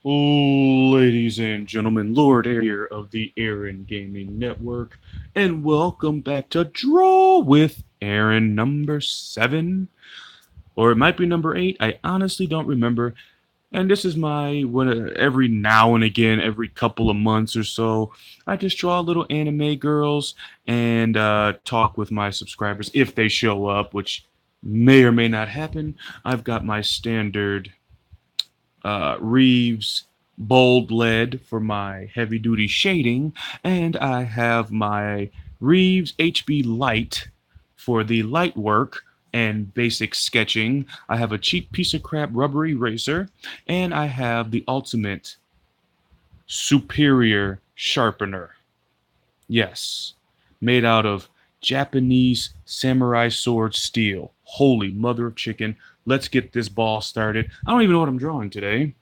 Ladies and gentlemen, Lord Air of the Aaron Gaming Network, and welcome back to Draw with Aaron number 7, or it might be number 8. I honestly don't remember. And this is my every now and again, every couple of months or so, I just draw little anime girls and talk with my subscribers if they show up, which may or may not happen. I've got my standard Reeves bold lead for my heavy duty shading, and I have my Reeves HB light for the light work and basic sketching. I have a cheap piece of crap rubber eraser, and I have the ultimate superior sharpener. Yes, made out of Japanese samurai sword steel. Holy mother of chicken. Let's get this ball started. I don't even know what I'm drawing today.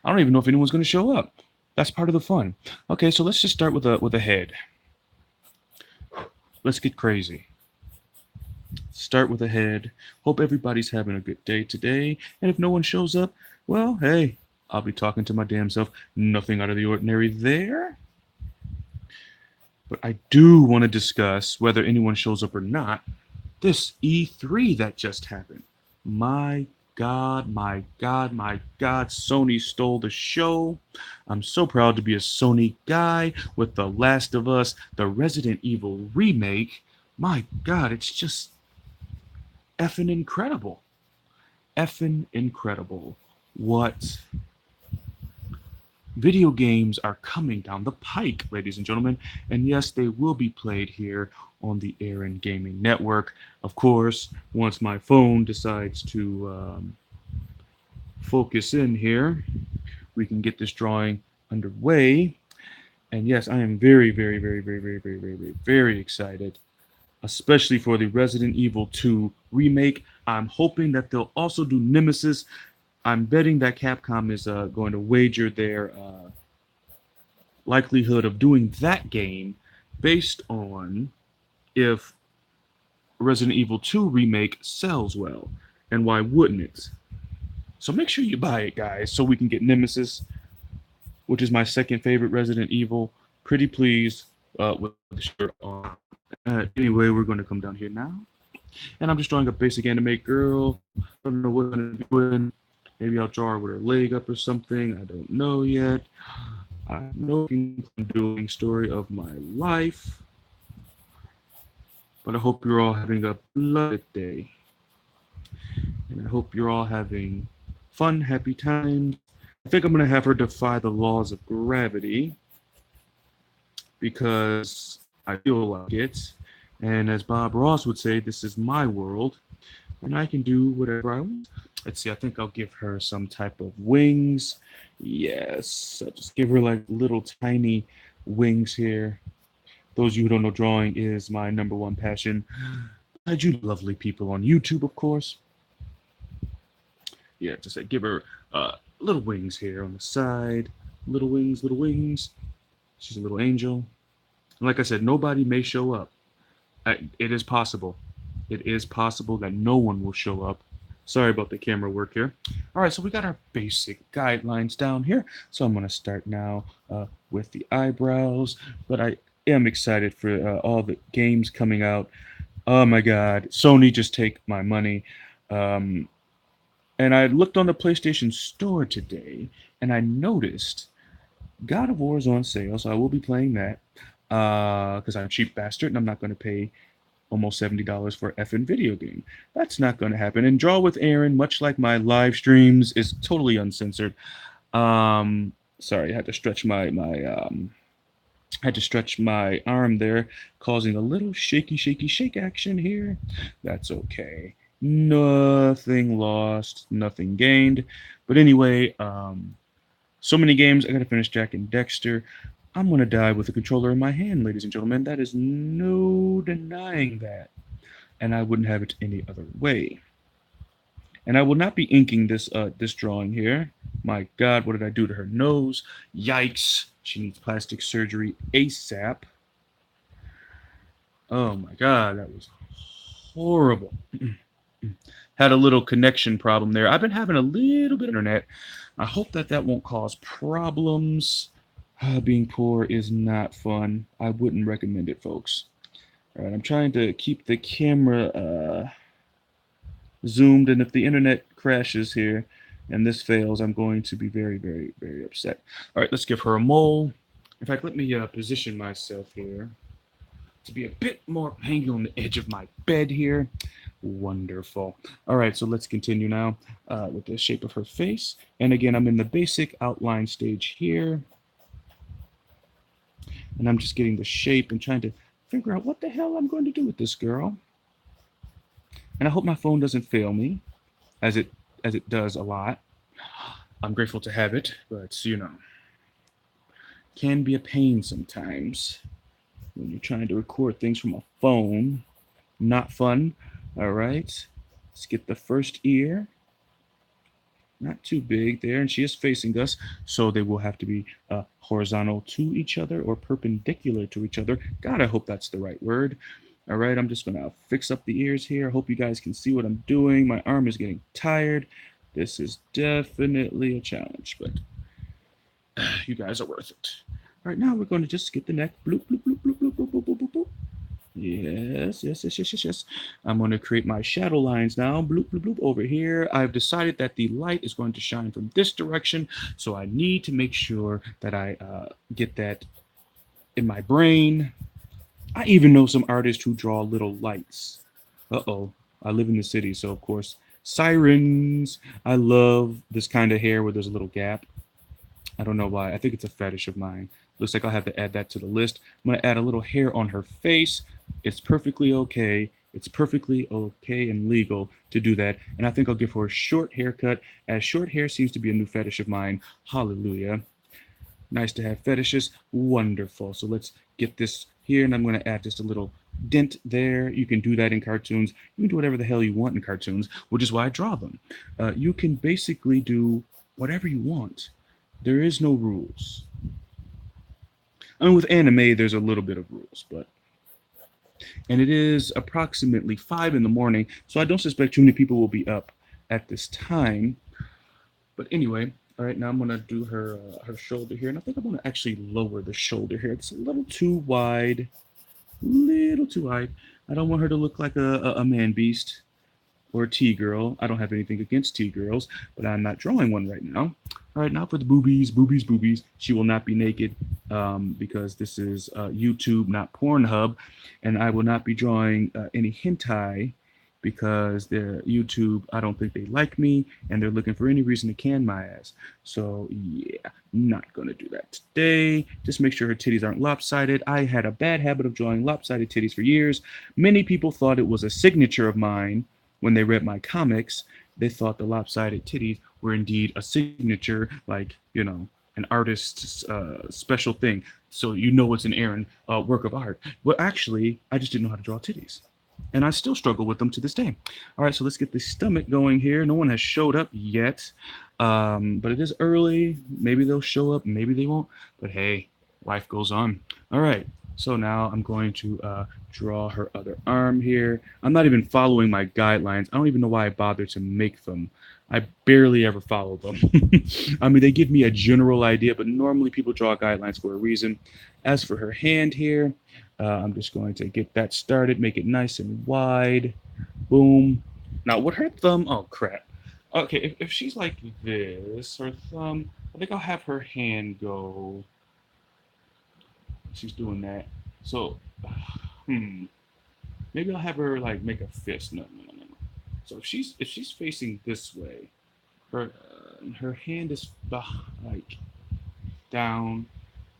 I don't even know if anyone's going to show up. That's part of the fun. Okay, so let's just start with a head. Let's get crazy. Start with a head. Hope everybody's having a good day today. And if no one shows up, well, hey, I'll be talking to my damn self. Nothing out of the ordinary there. But I do want to discuss, whether anyone shows up or not, this E3 that just happened. My God, my God, my God, Sony stole the show. I'm so proud to be a Sony guy with The Last of Us, the Resident Evil remake. My God, it's just effing incredible. Effing incredible. What video games are coming down the pike, ladies and gentlemen. And yes, they will be played here on the Aaron Gaming Network. Of course, once my phone decides to focus in here, we can get this drawing underway. And yes, I am very, very, very, very, very, very, very, very, very excited, especially for the Resident Evil 2 remake. I'm hoping that they'll also do Nemesis. I'm betting that Capcom is going to wager their likelihood of doing that game based on if Resident Evil 2 remake sells well. And why wouldn't it? So make sure you buy it, guys, so we can get Nemesis, which is my second favorite Resident Evil. Pretty pleased with the shirt on. Anyway, we're going to come down here now. And I'm just drawing a basic anime girl. I don't know what I'm going to be doing. Maybe I'll draw her with her leg up or something. I don't know yet. I'm looking for doing story of my life. But I hope you're all having a blessed day. And I hope you're all having fun, happy times. I think I'm going to have her defy the laws of gravity because I feel like it. And as Bob Ross would say, this is my world, and I can do whatever I want. Let's see, I think I'll give her some type of wings. Yes, I'll just give her like little tiny wings here. Those of you who don't know, drawing is my number one passion. I do lovely people on YouTube, of course. Yeah, just give her little wings here on the side. Little wings, little wings. She's a little angel. And like I said, nobody may show up. It is possible. It is possible that no one will show up. Sorry about the camera work here. All right, so we got our basic guidelines down here. So I'm going to start now with the eyebrows. But I am excited for all the games coming out. Oh my God, Sony, just take my money. Um, and I looked on the PlayStation Store today, and I noticed God of War is on sale, so I will be playing that because I'm a cheap bastard and I'm not going to pay almost $70 for an effing video game. That's not going to happen. And Draw with Aaron, much like my live streams, is totally uncensored. Sorry, I had to stretch my arm there, causing a little shaky, shaky, shake action here. That's okay. Nothing lost, nothing gained. But anyway, so many games. I gotta finish Jack and Dexter. I'm gonna die with a controller in my hand, ladies and gentlemen. That is no denying that. And I wouldn't have it any other way. And I will not be inking this drawing here. My God, what did I do to her nose? Yikes! She needs plastic surgery ASAP. Oh my God, that was horrible. Had a little connection problem there. I've been having a little bit of internet. I hope that that won't cause problems. Being poor is not fun. I wouldn't recommend it, folks. All right, I'm trying to keep the camera zoomed, and if the internet crashes here and this fails, I'm going to be very, very, very upset. All right, let's give her a mole. In fact, let me position myself here to be a bit more hanging on the edge of my bed here. Wonderful. All right, so let's continue now with the shape of her face. And again, I'm in the basic outline stage here. And I'm just getting the shape and trying to figure out what the hell I'm going to do with this girl. And I hope my phone doesn't fail me, as it does a lot. I'm grateful to have it, but you know, can be a pain sometimes when you're trying to record things from a phone. Not fun. All right, let's get the first ear. Not too big there, and she is facing us, so they will have to be horizontal to each other or perpendicular to each other. God, I hope that's the right word. All right, I'm just gonna fix up the ears here. I hope you guys can see what I'm doing. My arm is getting tired. This is definitely a challenge, but you guys are worth it. All right, now we're going to just get the neck. Bloop, bloop, bloop, bloop, bloop, bloop, bloop, bloop, bloop. Yes, yes, yes, yes, yes, yes. I'm going to create my shadow lines now. Bloop, bloop, bloop over here. I've decided that the light is going to shine from this direction, so I need to make sure that I get that in my brain. I even know some artists who draw little lights. Uh-oh. I live in the city, so of course, sirens. I love this kind of hair where there's a little gap. I don't know why. I think it's a fetish of mine. Looks like I'll have to add that to the list. I'm going to add a little hair on her face. It's perfectly okay. It's perfectly okay and legal to do that. And I think I'll give her a short haircut, as short hair seems to be a new fetish of mine. Hallelujah. Nice to have fetishes. Wonderful. So let's get this here, and I'm going to add just a little dent there. You can do that in cartoons. You can do whatever the hell you want in cartoons, which is why I draw them. You can basically do whatever you want. There is no rules. I mean, with anime, there's a little bit of rules, but... And it is approximately 5 in the morning, so I don't suspect too many people will be up at this time. But anyway, all right, now I'm going to do her shoulder here, and I think I'm going to actually lower the shoulder here. It's a little too wide. Little too wide. I don't want her to look like a man beast or a T-girl. I don't have anything against T-girls, but I'm not drawing one right now. All right, now for the boobies, boobies, boobies. She will not be naked because this is YouTube, not Pornhub, and I will not be drawing any hentai because they're YouTube. I don't think they like me, and they're looking for any reason to can my ass. So yeah, not gonna do that today. Just make sure her titties aren't lopsided. I had a bad habit of drawing lopsided titties for years. Many people thought it was a signature of mine. When they read my comics, they thought the lopsided titties were indeed a signature, like, you know, an artist's special thing. So you know it's an Aaron work of art. But actually, I just didn't know how to draw titties. And I still struggle with them to this day. All right, so let's get the stomach going here. No one has showed up yet, but it is early. Maybe they'll show up, maybe they won't. But hey, life goes on. All right, so now I'm going to draw her other arm here. I'm not even following my guidelines. I don't even know why I bothered to make them. I barely ever follow them. I mean, they give me a general idea, but normally people draw guidelines for a reason. As for her hand here, I'm just going to get that started, make it nice and wide. Boom. Now, with her thumb, oh crap. Okay, if she's like this, her thumb, I think I'll have her hand go. She's doing that. So, maybe I'll have her like make a fist. No, no, no, no. So if she's facing this way, her hand is like down.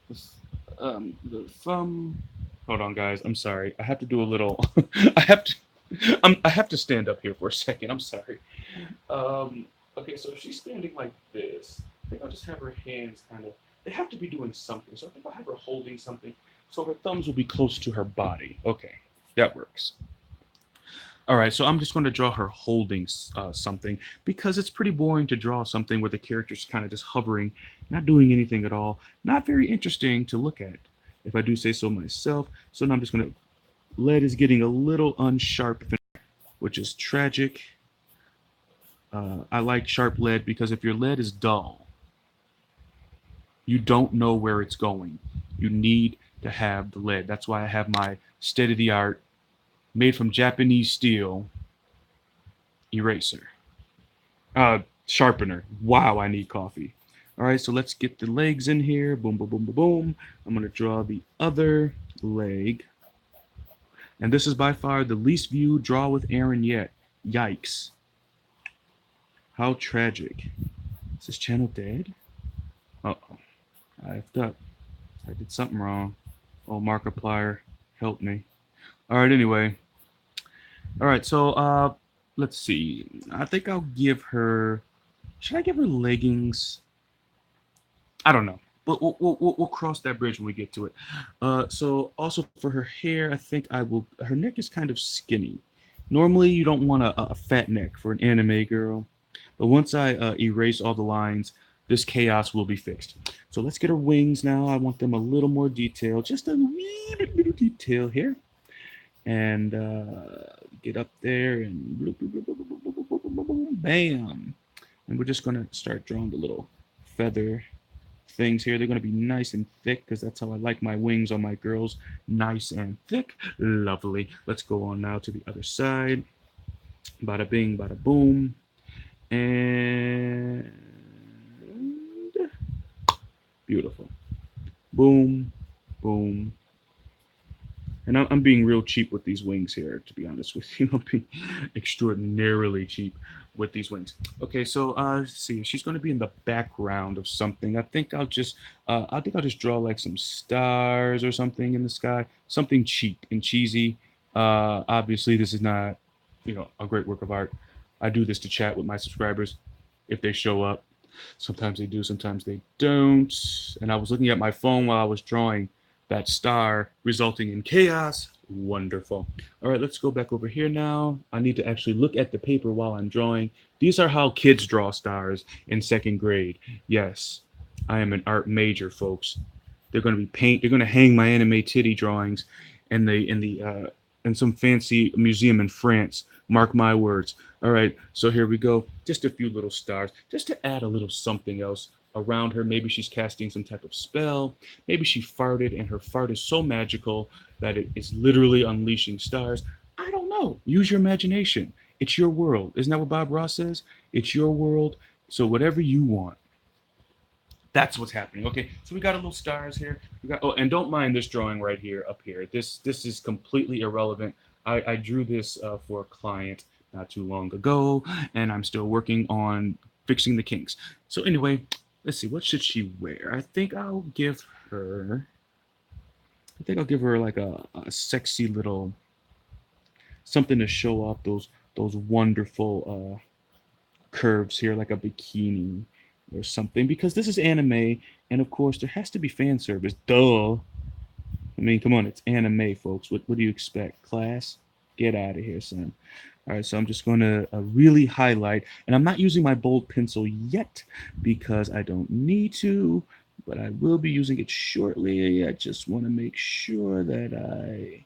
The thumb. Hold on, guys. I'm sorry. I have to do a little. I have to. I have to stand up here for a second. I'm sorry. Okay, so if she's standing like this, I think I'll just have her hands kind of. They have to be doing something. So I think I'll have her holding something. So her thumbs will be close to her body. Okay, that works. All right, so I'm just going to draw her holding something because it's pretty boring to draw something where the character's kind of just hovering, not doing anything at all. Not very interesting to look at, if I do say so myself. So now I'm just going to... Lead is getting a little unsharp, which is tragic. I like sharp lead because if your lead is dull, you don't know where it's going. You need to have the lead. That's why I have my state of the art, made from Japanese steel eraser. Sharpener. Wow, I need coffee. All right, so let's get the legs in here. Boom, boom, boom, boom, boom. I'm going to draw the other leg. And this is by far the least viewed draw with Aaron yet. Yikes. How tragic. Is this channel dead? Uh-oh. I effed up. I did something wrong. Oh, Markiplier, help me. All right, anyway. All right, so let's see. I think I'll give her. Should I give her leggings? I don't know. But we'll cross that bridge when we get to it. So also for her hair, I think I will. Her neck is kind of skinny. Normally, you don't want a fat neck for an anime girl, but once I erase all the lines, this chaos will be fixed. So let's get her wings now. I want them a little more detailed, just a little detail here, and get up there and bam. And we're just gonna start drawing the little feather things here. They're going to be nice and thick because that's how I like my wings on my girls. Nice and thick. Lovely. Let's go on now to the other side. Bada bing, bada boom. And beautiful. Boom, boom. And I'm being real cheap with these wings here, to be honest with you. I'm being extraordinarily cheap with these wings. Okay, so let's see. She's going to be in the background of something. I think I'll just draw like some stars or something in the sky. Something cheap and cheesy. Obviously, this is not, a great work of art. I do this to chat with my subscribers if they show up. Sometimes they do, sometimes they don't. And I was looking at my phone while I was drawing that star, resulting in chaos. Wonderful. All right, let's go back over here now. I need to actually look at the paper while I'm drawing. These are how kids draw stars in second grade. Yes, I am an art major, folks. They're going to they're going to hang my anime titty drawings in some fancy museum in France. Mark my words. All right, so here we go. Just a few little stars, just to add a little something else around her. Maybe she's casting some type of spell. Maybe she farted and her fart is so magical that it is literally unleashing stars. I don't know. Use your imagination. It's your world. Isn't that what Bob Ross says? It's your world. So whatever you want. That's what's happening. Okay, so we got a little stars here. And don't mind this drawing right here, up here. This is completely irrelevant. I drew this for a client not too long ago, and I'm still working on fixing the kinks. So anyway, let's see. What should she wear? I think I'll give her like a sexy little something to show off those wonderful curves here, like a bikini or something, because this is anime, and of course there has to be fan service. Duh. I mean, come on, it's anime, folks. What do you expect? Class? Get out of here, son. All right, so I'm just going to really highlight, and I'm not using my bold pencil yet because I don't need to, but I will be using it shortly. I just want to make sure that I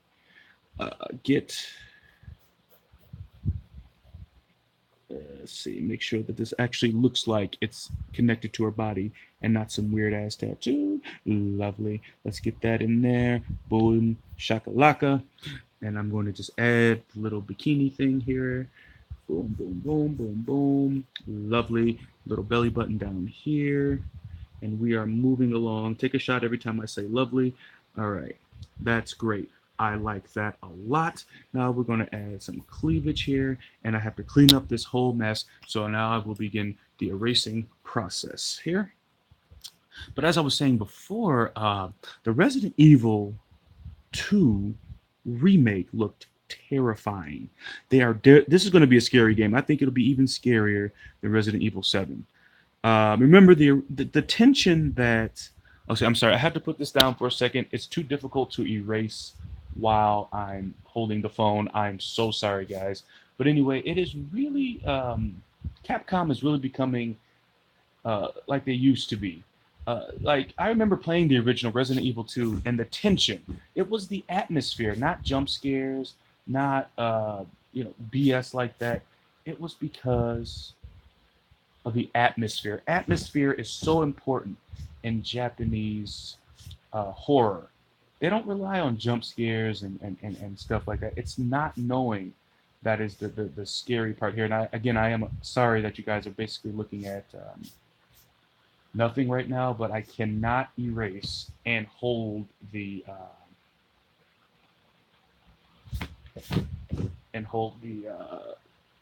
make sure that this actually looks like it's connected to her body and not some weird ass tattoo. Lovely. Let's get that in there. Boom, shakalaka. And I'm going to just add the little bikini thing here. Boom, boom, boom, boom, boom. Lovely. Little belly button down here. And we are moving along. Take a shot every time I say lovely. All right. That's great. I like that a lot. Now we're going to add some cleavage here, and I have to clean up this whole mess. So now I will begin the erasing process here. But as I was saying before, the Resident Evil 2 remake looked terrifying. This is going to be a scary game. I think it'll be even scarier than Resident Evil 7. Remember the tension that... Okay, I'm sorry. I have to put this down for a second. It's too difficult to erase while I'm holding the phone. I'm so sorry, guys. But anyway, it is really... Capcom is really becoming like they used to be. Like, I remember playing the original Resident Evil 2 and the tension. It was the atmosphere, not jump scares, not BS like that. It was because of the atmosphere. Atmosphere is so important in Japanese horror. They don't rely on jump scares and stuff like that. It's not knowing that is the scary part here. And again, I am sorry that you guys are basically looking at nothing right now, but I cannot erase and hold the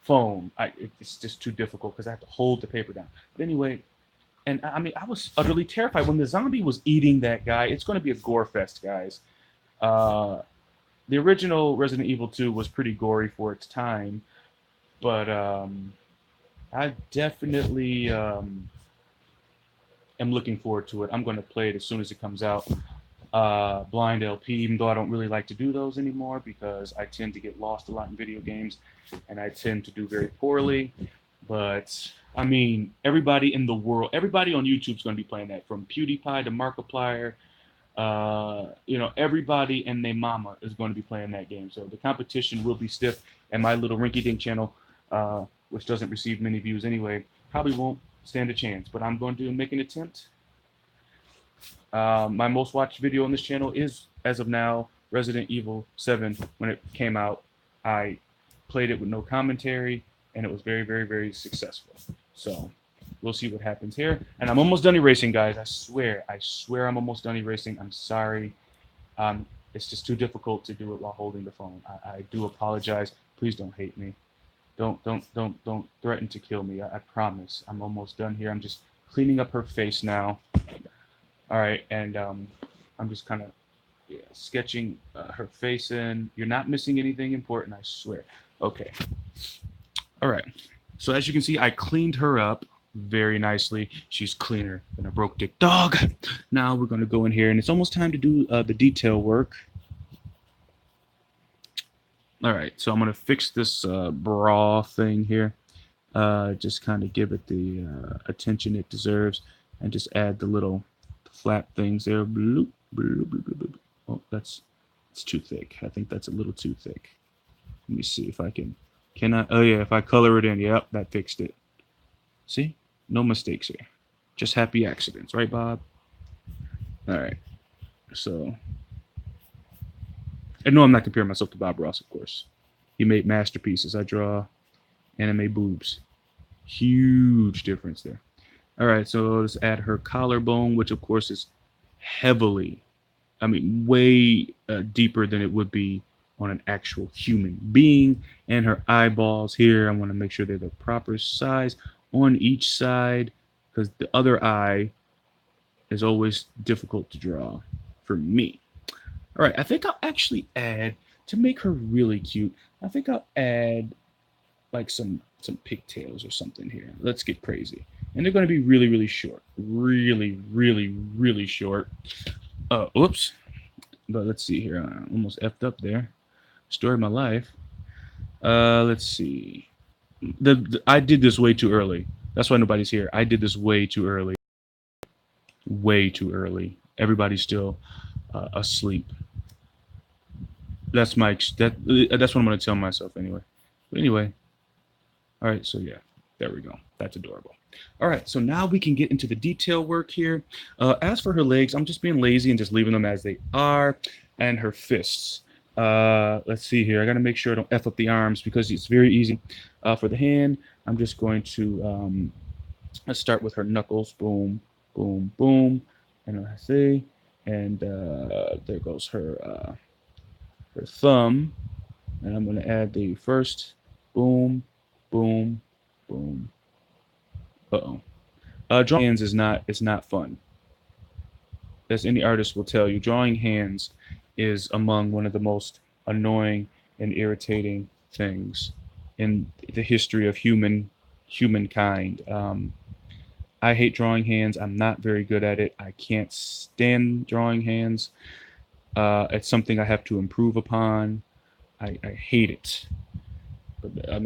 phone. It's just too difficult because I have to hold the paper down. But anyway, and I mean, I was utterly terrified when the zombie was eating that guy. It's going to be a gore fest, guys. The original Resident Evil 2 was pretty gory for its time, but I definitely am looking forward to it. I'm going to play it as soon as it comes out. Blind LP, even though I don't really like to do those anymore because I tend to get lost a lot in video games and I tend to do very poorly. But I mean, everybody in the world, everybody on YouTube is going to be playing that, from PewDiePie to Markiplier. Everybody and their mama is going to be playing that game. So the competition will be stiff, and my little rinky-dink channel, which doesn't receive many views anyway, probably won't stand a chance. But I'm going to make an attempt. My most watched video on this channel is, as of now, Resident Evil 7. When it came out, I played it with no commentary, and it was very, very, very successful. So we'll see what happens here. And I'm almost done erasing, guys. I swear I'm almost done erasing. I'm sorry. It's just too difficult to do it while holding the phone. I do apologize. Please don't hate me. Don't threaten to kill me. I promise. I'm almost done here. I'm just cleaning up her face now. All right, and I'm just kind of sketching her face in. You're not missing anything important, I swear. Okay. All right. So as you can see, I cleaned her up very nicely. She's cleaner than a broke dick dog. Now we're going to go in here, and it's almost time to do the detail work. All right, so I'm going to fix this bra thing here. Just kind of give it the attention it deserves, and just add the little flap things there. Bloop, bloop, bloop, bloop, bloop. Oh, it's too thick. I think that's a little too thick. Let me see if I can I? Oh yeah, if I color it in, yep, that fixed it. See? No mistakes here. Just happy accidents, right, Bob? All right. So, and no, I'm not comparing myself to Bob Ross, of course. He made masterpieces. I draw anime boobs. Huge difference there. All right, so let's add her collarbone, which of course is heavily, way deeper than it would be on an actual human being. And her eyeballs here, I want to make sure they're the proper size on each side, because the other eye is always difficult to draw for me. All right, I think I'll actually add, to make her really cute, I think I'll add like some pigtails or something here. Let's get crazy. And they're going to be really, really short. Really, really, really short. Oops. But let's see here. I almost effed up there. Story of my life. Let's see. I did this way too early. That's why nobody's here. I did this way too early. Way too early. Everybody's still asleep. That's what I'm going to tell myself anyway. But anyway. All right, so yeah, there we go. That's adorable. All right, so now we can get into the detail work here. As for her legs, I'm just being lazy and just leaving them as they are. And her fists. Let's see here. I got to make sure I don't F up the arms because it's very easy. For the hand, I'm just going to let's start with her knuckles. Boom, boom, boom. And I see. And there goes her thumb. And I'm going to add the first. Boom, boom, boom. Drawing hands is not fun. As any artist will tell you, drawing hands is among one of the most annoying and irritating things in the history of humankind. I hate drawing hands. I'm not very good at it. I can't stand drawing hands. It's something I have to improve upon. I hate it. But I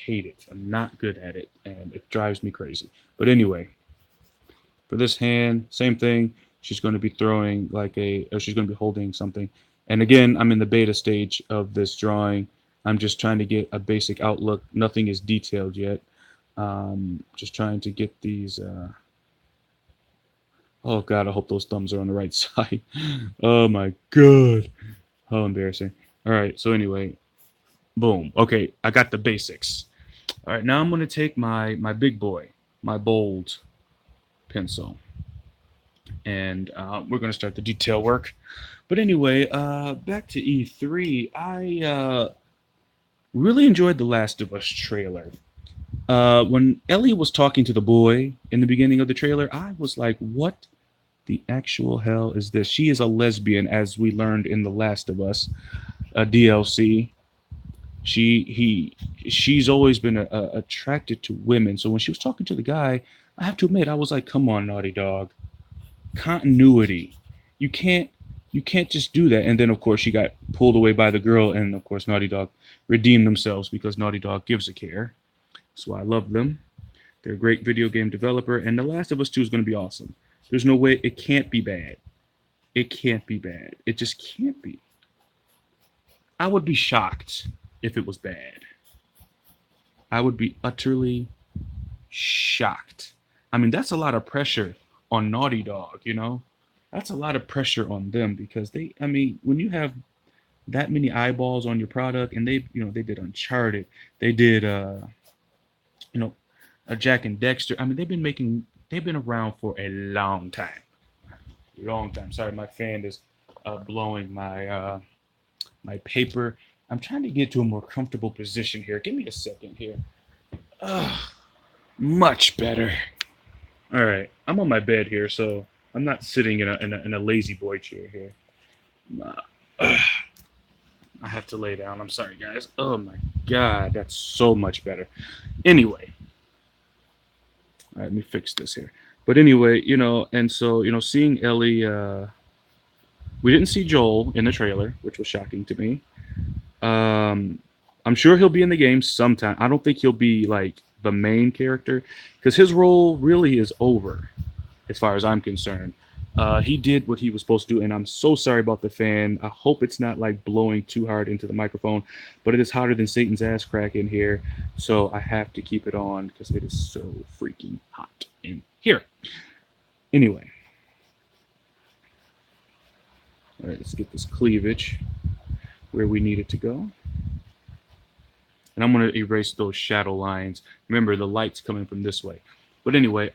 hate it. I'm not good at it, and it drives me crazy. But anyway, for this hand, same thing. She's going to be throwing she's going to be holding something. And again, I'm in the beta stage of this drawing. I'm just trying to get a basic outlook. Nothing is detailed yet. Just trying to get these. Oh God, I hope those thumbs are on the right side. Oh my God, how embarrassing. All right, so anyway, boom. Okay, I got the basics. All right, now I'm gonna take my big boy, my bold pencil, and we're gonna start the detail work. But anyway, back to E3. I really enjoyed the Last of Us trailer. When Ellie was talking to the boy in the beginning of the trailer, I was like, "What the actual hell is this?" She is a lesbian, as we learned in the Last of Us DLC. She's always been attracted to women. So when she was talking to the guy, I have to admit, I was like, "Come on, Naughty Dog, continuity. You can't you can't just do that." And then of course she got pulled away by the girl, and of course Naughty Dog redeemed themselves because Naughty Dog gives a care. That's why I love them. They're a great video game developer, and The Last of Us 2 is going to be awesome. There's no way it can't be bad. It can't be bad. It just can't be. I would be shocked if it was bad. I would be utterly shocked. I mean, that's a lot of pressure on Naughty Dog, you know? That's a lot of pressure on them because I mean, when you have that many eyeballs on your product, and they did Uncharted, they did, you know, Jack and Dexter. I mean, they've been around for a long time. Long time. Sorry, my fan is blowing my paper. I'm trying to get to a more comfortable position here. Give me a second here. Much better. All right, I'm on my bed here, so I'm not sitting in a lazy boy chair here. Uh, I have to lay down. I'm sorry, guys. Oh my God, that's so much better. Anyway, all right, let me fix this here. But anyway, and so seeing Ellie, we didn't see Joel in the trailer, which was shocking to me. Um, I'm sure he'll be in the game sometime. I don't think he'll be like the main character because his role really is over, as far as I'm concerned. He did what he was supposed to do, and I'm so sorry about the fan. I hope it's not like blowing too hard into the microphone, but it is hotter than Satan's ass crack in here, so I have to keep it on because it is so freaking hot in here. Anyway, all right, let's get this cleavage where we need it to go. And I'm going to erase those shadow lines. Remember, the light's coming from this way. But anyway,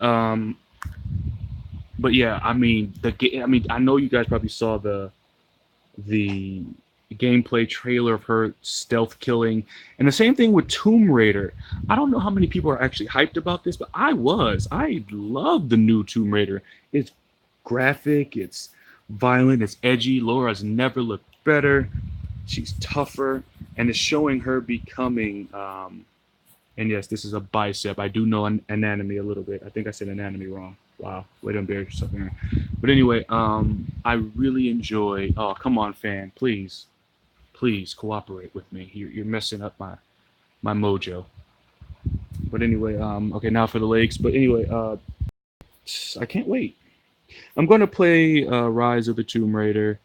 but yeah, I mean, I know you guys probably saw the gameplay trailer of her stealth killing, and the same thing with Tomb Raider. I don't know how many people are actually hyped about this, but I was. I love the new Tomb Raider. It's graphic, it's violent, it's edgy. Laura's never looked better. She's tougher, and it's showing her becoming. And yes, this is a bicep. I do know anatomy a little bit. I think I said anatomy wrong. Wow, way to embarrass yourself here. But anyway, I really enjoy. Oh, come on, fan, please cooperate with me. You're messing up my mojo. But anyway, okay, now for the legs. But anyway, I can't wait. I'm going to play Rise of the Tomb Raider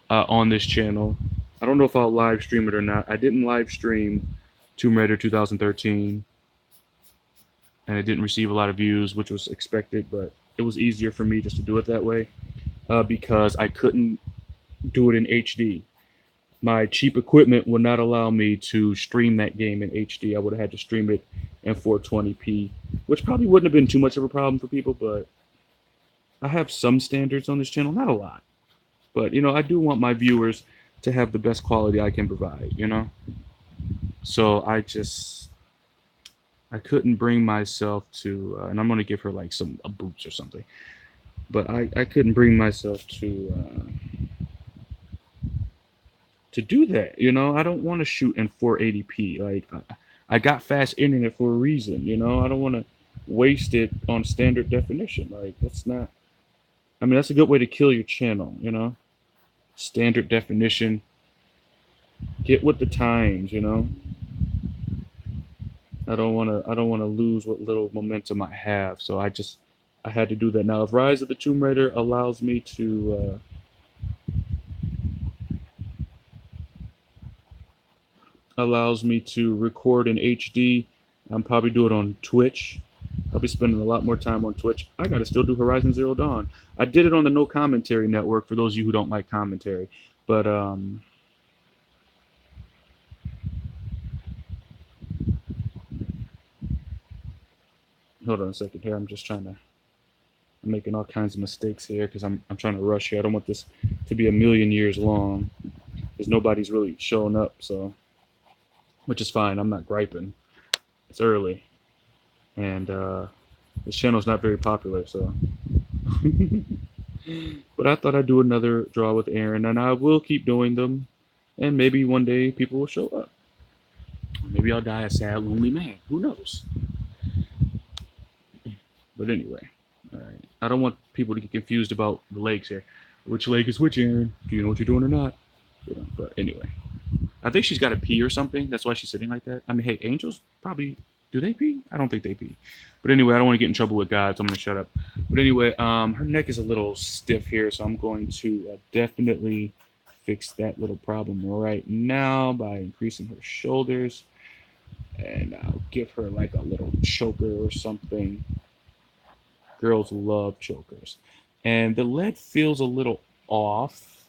on this channel. I don't know if I'll live stream it or not. I didn't live stream Tomb Raider 2013, and it didn't receive a lot of views, which was expected, but it was easier for me just to do it that way because I couldn't do it in HD. My cheap equipment would not allow me to stream that game in HD. I would have had to stream it in 420p, which probably wouldn't have been too much of a problem for people, but I have some standards on this channel, not a lot. But, I do want my viewers to have the best quality I can provide. So I couldn't bring myself to, and I'm going to give her like some boots or something, but I couldn't bring myself to do that. I don't want to shoot in 480p. Like, I got fast internet for a reason. I don't want to waste it on standard definition. Like, that's not, I mean, that's a good way to kill your channel. Standard definition, get with the times. I don't want to lose what little momentum I have. So I had to do that. Now, if Rise of the Tomb Raider allows me to record in HD, I'm probably do it on Twitch. I'll be spending a lot more time on Twitch. I gotta still do Horizon Zero Dawn. I did it on the No Commentary Network for those of you who don't like commentary. But hold on a second here. I'm just trying to. I'm making all kinds of mistakes here because I'm trying to rush here. I don't want this to be a million years long because nobody's really showing up. So, which is fine. I'm not griping. It's early, and this channel's not very popular. So, but I thought I'd do another draw with Aaron, and I will keep doing them. And maybe one day people will show up. Maybe I'll die a sad, lonely man. Who knows? But anyway, all right. I don't want people to get confused about the legs here. Which leg is which, Aaron? Do you know what you're doing or not? You know, but anyway, I think she's got to pee or something. That's why she's sitting like that. I mean, hey, angels probably do they pee? I don't think they pee. But anyway, I don't want to get in trouble with God, so I'm gonna shut up. But anyway, her neck is a little stiff here, so I'm going to definitely fix that little problem right now by increasing her shoulders, and I'll give her like a little choker or something. Girls love chokers, and the lead feels a little off,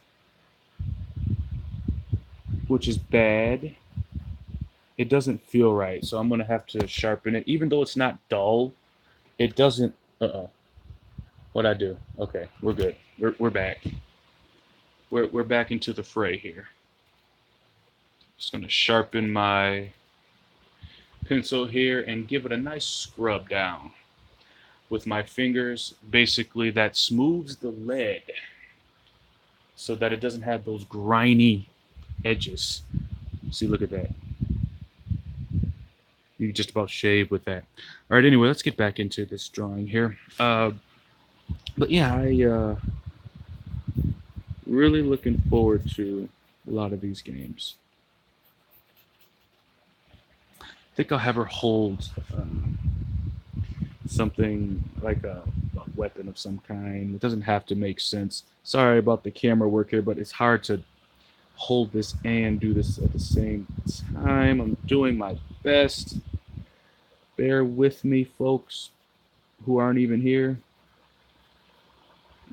which is bad. It doesn't feel right, so I'm gonna have to sharpen it. Even though it's not dull, it doesn't. What'd I do? Okay, we're good. We're back. We're back into the fray here. Just gonna sharpen my pencil here and give it a nice scrub down with my fingers. Basically, that smooths the lead so that it doesn't have those grimy edges. See, look at that. You just about shave with that. All right, anyway, let's get back into this drawing here. But yeah, I really looking forward to a lot of these games. I think I'll have her hold something like a weapon of some kind. It doesn't have to make sense. Sorry about the camera work here, but it's hard to hold this and do this at the same time. I'm doing my best. Bear with me, folks who aren't even here.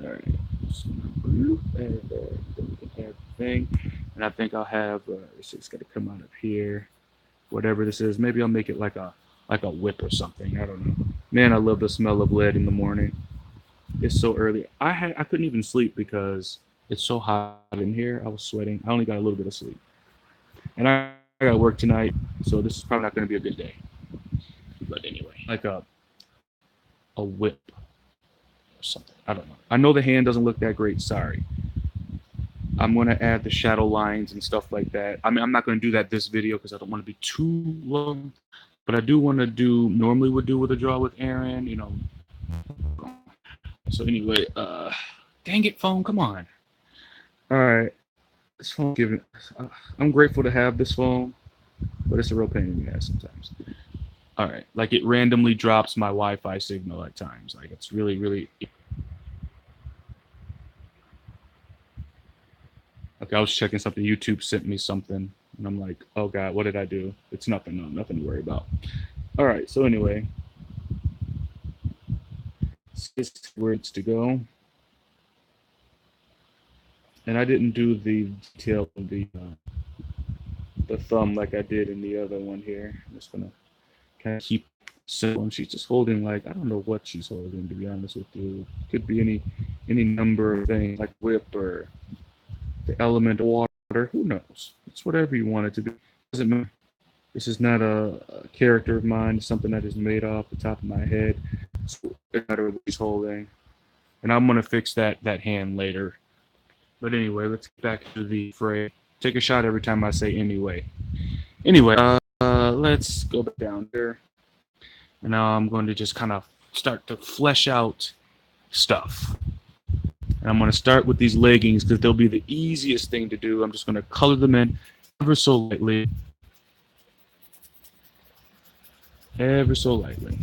All right. And then we can have the thing. And I think I'll have, it's got to come out of here. Whatever this is. Maybe I'll make it like a whip or something. I don't know. Man, I love the smell of lead in the morning. It's so early. I couldn't even sleep because it's so hot in here. I was sweating. I only got a little bit of sleep. And I got to work tonight, so this is probably not going to be a good day. But anyway, like a whip or something. I don't know. I know the hand doesn't look that great. Sorry. I'm going to add the shadow lines and stuff like that. I mean, I'm not going to do that this video because I don't want to be too long. But I do want to do, normally would do with a draw with Aaron, you know. So anyway, dang it, phone, come on. All right. This phone giving, I'm grateful to have this phone, but it's a real pain in the ass sometimes. All right. Like it randomly drops my Wi-Fi signal at times. Like it's really, really. Okay, I was checking something. YouTube sent me something, and I'm like, oh God, what did I do? It's nothing. No, nothing to worry about. All right. So anyway, this is where it's to go. And I didn't do the detail of the thumb like I did in the other one here. I'm just gonna kind of keep simple. And she's just holding like I don't know what she's holding, to be honest with you. Could be any number of things like whip or the element of water. Who knows? It's whatever you want it to be. Doesn't matter. This is not a character of mine. It's something that is made off the top of my head. It's no matter what she's holding. And I'm gonna fix that hand later. But anyway, let's get back to the fray. Take a shot every time I say anyway. Anyway, let's go back down there. And now I'm going to just kind of start to flesh out stuff. And I'm going to start with these leggings because they'll be the easiest thing to do. I'm just going to color them in ever so lightly. Ever so lightly.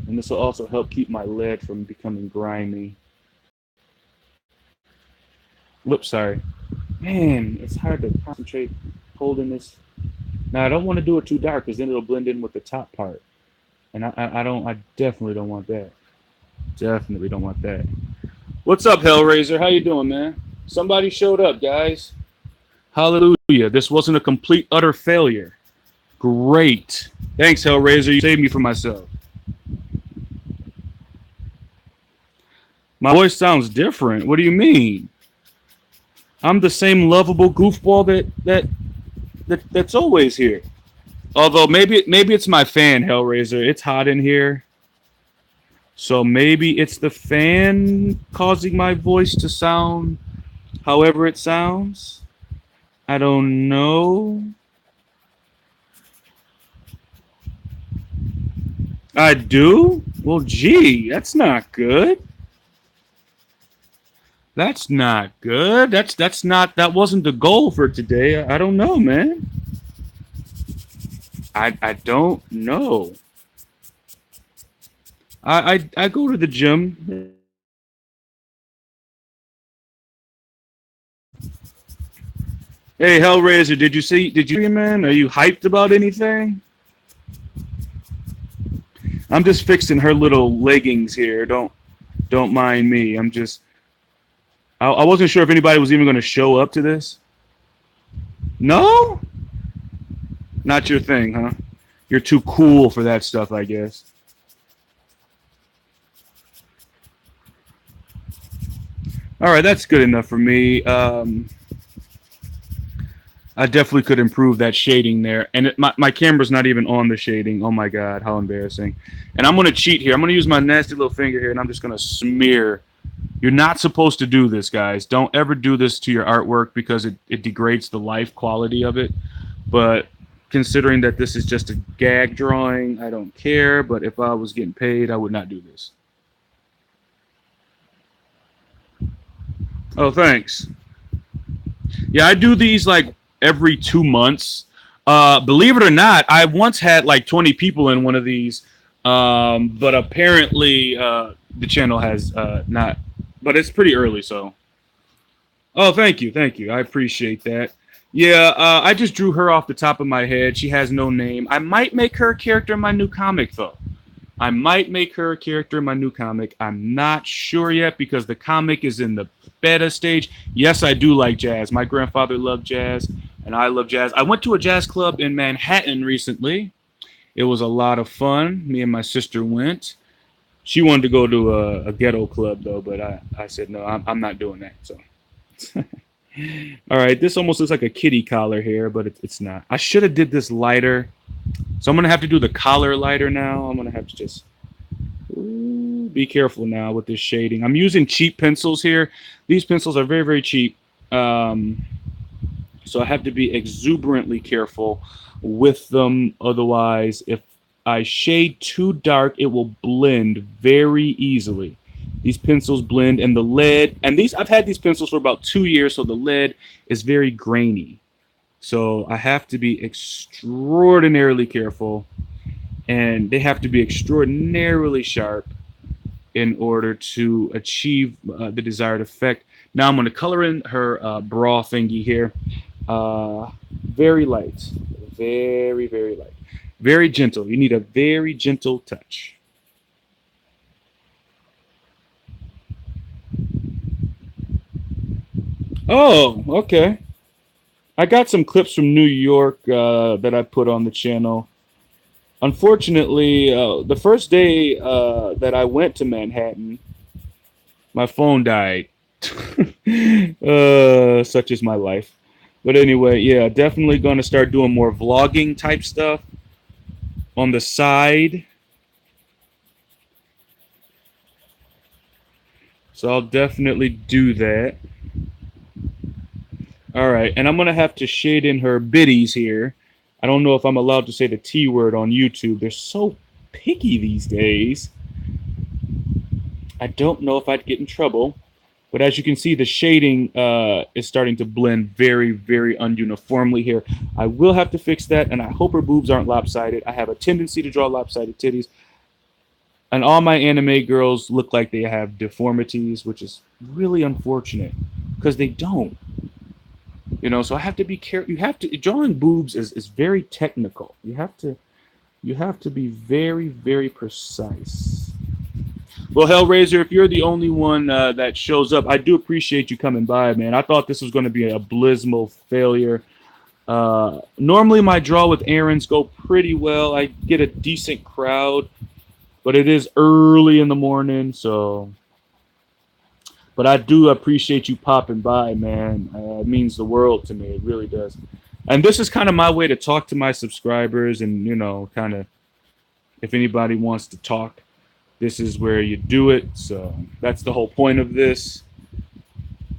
And this will also help keep my lead from becoming grimy. Whoops, sorry. Man, it's hard to concentrate holding this. Now I don't want to do it too dark because then it'll blend in with the top part, and I definitely don't want that. Definitely don't want that. What's up, Hellraiser? How you doing, man? Somebody showed up, guys. Hallelujah! This wasn't a complete utter failure. Great. Thanks, Hellraiser. You saved me from myself. My voice sounds different. What do you mean? I'm the same lovable goofball that's always here. Although maybe it's my fan, Hellraiser. It's hot in here. So maybe it's the fan causing my voice to sound however it sounds. I don't know. I do? Well, gee, that's not good. That's not good. That's not that wasn't the goal for today. I don't know, man. I don't know. I go to the gym. Hey, Hellraiser, did you see, man? Are you hyped about anything? I'm just fixing her little leggings here. Don't mind me. I wasn't sure if anybody was even going to show up to this. No? Not your thing, huh? You're too cool for that stuff, I guess. All right, that's good enough for me. I definitely could improve that shading there. And my camera's not even on the shading. Oh my God, how embarrassing. And I'm going to cheat here. I'm going to use my nasty little finger here, and I'm just going to smear. You're not supposed to do this, guys. Don't ever do this to your artwork because it degrades the life quality of it. But considering that this is just a gag drawing, I don't care. But if I was getting paid, I would not do this. Oh, thanks. Yeah, I do these like every 2 months. Believe it or not, I once had like 20 people in one of these, but apparently the channel has not. But it's pretty early, so. Oh, thank you, thank you. I appreciate that. Yeah, I just drew her off the top of my head. She has no name. I might make her a character in my new comic, though. I might make her a character in my new comic. I'm not sure yet because the comic is in the beta stage. Yes, I do like jazz. My grandfather loved jazz, and I love jazz. I went to a jazz club in Manhattan recently. It was a lot of fun. Me and my sister went. She wanted to go to a ghetto club, though, but I said, no, I'm not doing that. So, all right, this almost looks like a kitty collar here, but it's not. I should have did this lighter. So I'm going to have to do the collar lighter now. I'm going to have to just be careful now with this shading. I'm using cheap pencils here. These pencils are very, very cheap. So I have to be exuberantly careful with them. Otherwise, if I shade too dark, it will blend very easily. These pencils blend, and the lead, and I've had these pencils for about 2 years, so the lead is very grainy. So I have to be extraordinarily careful, and they have to be extraordinarily sharp in order to achieve the desired effect. Now I'm going to color in her bra thingy here. Very light. Very, very light. Very gentle. You need a very gentle touch. Oh, okay. I got some clips from New York that I put on the channel. Unfortunately, the first day that I went to Manhattan, my phone died. Such is my life. But anyway, yeah, definitely going to start doing more vlogging type stuff on the side. So I'll definitely do that. All right, and I'm going to have to shade in her biddies here. I don't know if I'm allowed to say the T word on YouTube. They're so picky these days. I don't know if I'd get in trouble. But as you can see, the shading is starting to blend very, very ununiformly here. I will have to fix that, and I hope her boobs aren't lopsided. I have a tendency to draw lopsided titties. And all my anime girls look like they have deformities, which is really unfortunate, because they don't. You know, so I have to be careful. You have to drawing boobs is very technical. You have to be very, very precise. Well, Hellraiser, if you're the only one that shows up, I do appreciate you coming by, man. I thought this was going to be an abysmal failure. Normally, my draw with errands go pretty well. I get a decent crowd, but it is early in the morning, so. But I do appreciate you popping by, man. It means the world to me. It really does. And this is kind of my way to talk to my subscribers, and kind of if anybody wants to talk, this is where you do it. So that's the whole point of this.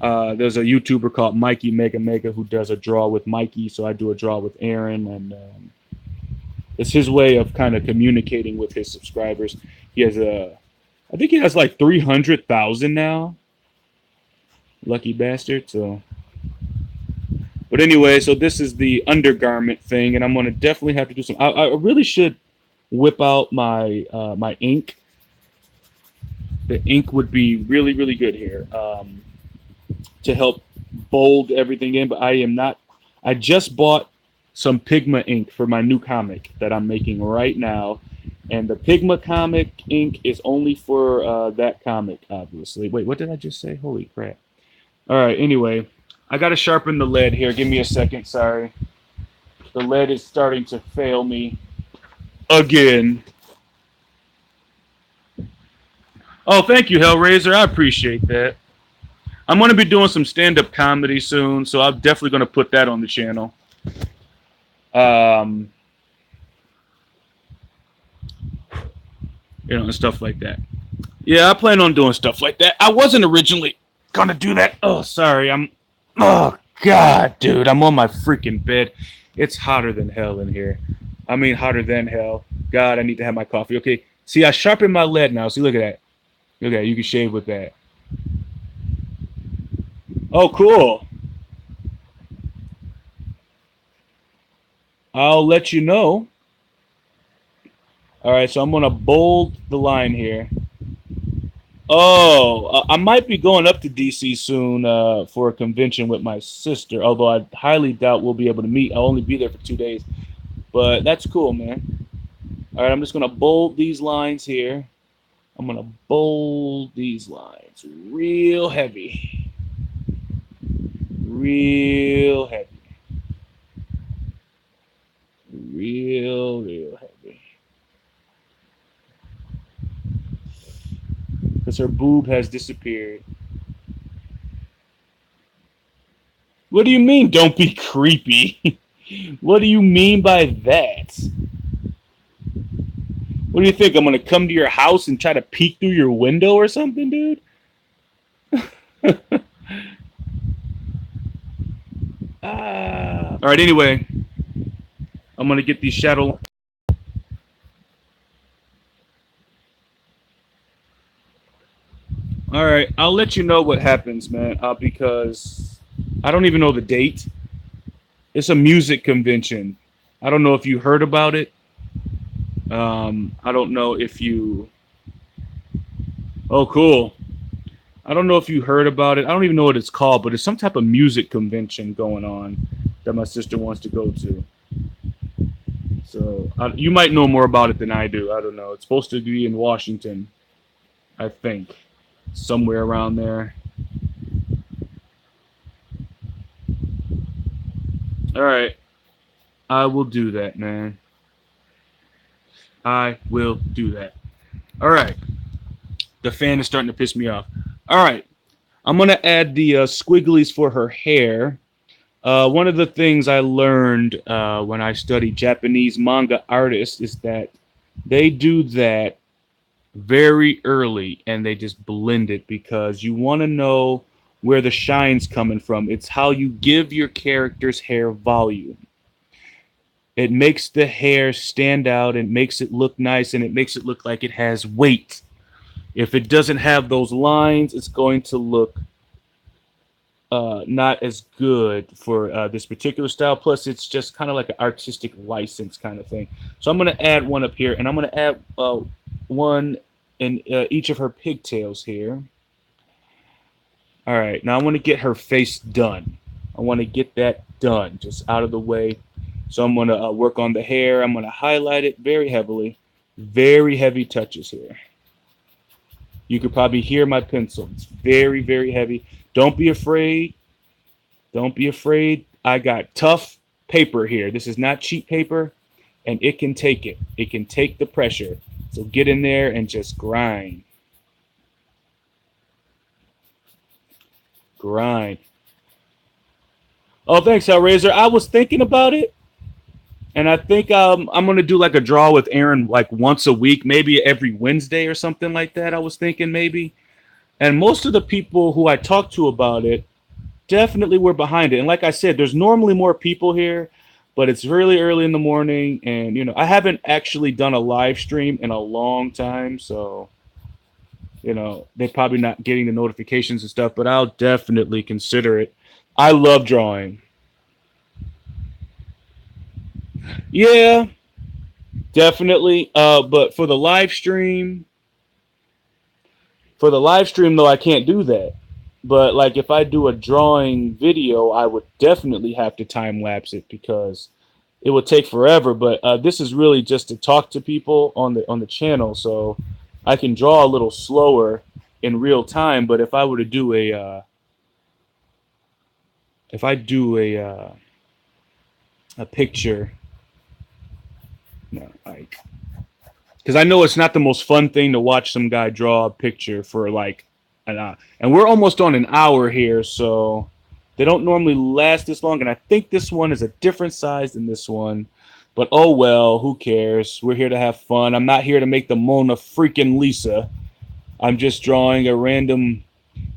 There's a YouTuber called Mikey Mega Mega who does a draw with Mikey, so I do a draw with Aaron, and it's his way of kind of communicating with his subscribers. He has I think he has like 300,000 now. Lucky bastard. So, but anyway, so this is the undergarment thing, and I'm gonna definitely have to do some. I really should whip out my my ink. The ink would be really, really good here to help bold everything in, but I am not. I just bought some Pigma ink for my new comic that I'm making right now, and the Pigma comic ink is only for that comic, obviously. Wait, what did I just say? Holy crap. All right, anyway, I got to sharpen the lead here. Give me a second, sorry. The lead is starting to fail me again. Oh, thank you, Hellraiser. I appreciate that. I'm going to be doing some stand-up comedy soon, so I'm definitely going to put that on the channel. And stuff like that. Yeah, I plan on doing stuff like that. I wasn't originally going to do that. Oh, sorry. Oh, God, dude. I'm on my freaking bed. It's hotter than hell in here. I mean, hotter than hell. God, I need to have my coffee. Okay. See, I sharpened my lead now. See, look at that. Look at that. You can shave with that. Oh, cool. I'll let you know. All right, so I'm going to bold the line here. Oh, I might be going up to DC soon for a convention with my sister, although I highly doubt we'll be able to meet. I'll only be there for 2 days. But that's cool, man. All right, I'm just going to bold these lines here. I'm going to bold these lines real heavy. Real heavy. Real heavy. Because her boob has disappeared. What do you mean, don't be creepy? What do you mean by that? What do you think? I'm going to come to your house and try to peek through your window or something, dude? All right, anyway. I'm going to get these shadow... All right, I'll let you know what happens, man, because I don't even know the date. It's a music convention. I don't know if you heard about it. I don't know if you... Oh, cool. I don't know if you heard about it. I don't even know what it's called, but it's some type of music convention going on that my sister wants to go to. So you might know more about it than I do. I don't know. It's supposed to be in Washington, I think. Somewhere around there. All right. I will do that, man. I will do that. All right. The fan is starting to piss me off. All right. I'm going to add the squigglies for her hair. One of the things I learned when I studied Japanese manga artists is that they do that very early and they just blend it because you want to know where the shine's coming from. It's how you give your character's hair volume. It makes the hair stand out, and makes it look nice, and it makes it look like it has weight. If it doesn't have those lines, it's going to look not as good for this particular style. Plus, it's just kind of like an artistic license kind of thing. So I'm going to add one up here, and I'm going to add one in each of her pigtails here. All right, now I want to get her face done. I want to get that done, just out of the way. So I'm going to work on the hair. I'm going to highlight it very heavily. Very heavy touches here. You could probably hear my pencil. It's very, very heavy. Don't be afraid. Don't be afraid. I got tough paper here. This is not cheap paper, and it can take it. It can take the pressure. So get in there and just grind. Grind. Oh, thanks, Hellraiser. I was thinking about it, and I think I'm gonna do like a draw with Aaron like once a week, maybe every Wednesday or something like that. I was thinking maybe, and most of the people who I talked to about it definitely were behind it. And like I said, there's normally more people here, but it's really early in the morning, and I haven't actually done a live stream in a long time, so they're probably not getting the notifications and stuff. But I'll definitely consider it. I love drawing. Yeah, definitely. But for the live stream though, I can't do that. But like if I do a drawing video, I would definitely have to time lapse it because it would take forever. But this is really just to talk to people on the channel, so I can draw a little slower in real time. But if I were to do a picture, no, like, because I know it's not the most fun thing to watch some guy draw a picture for like an hour. And we're almost on an hour here, so they don't normally last this long. And I think this one is a different size than this one. But oh well, who cares? We're here to have fun. I'm not here to make the Mona freaking Lisa. I'm just drawing a random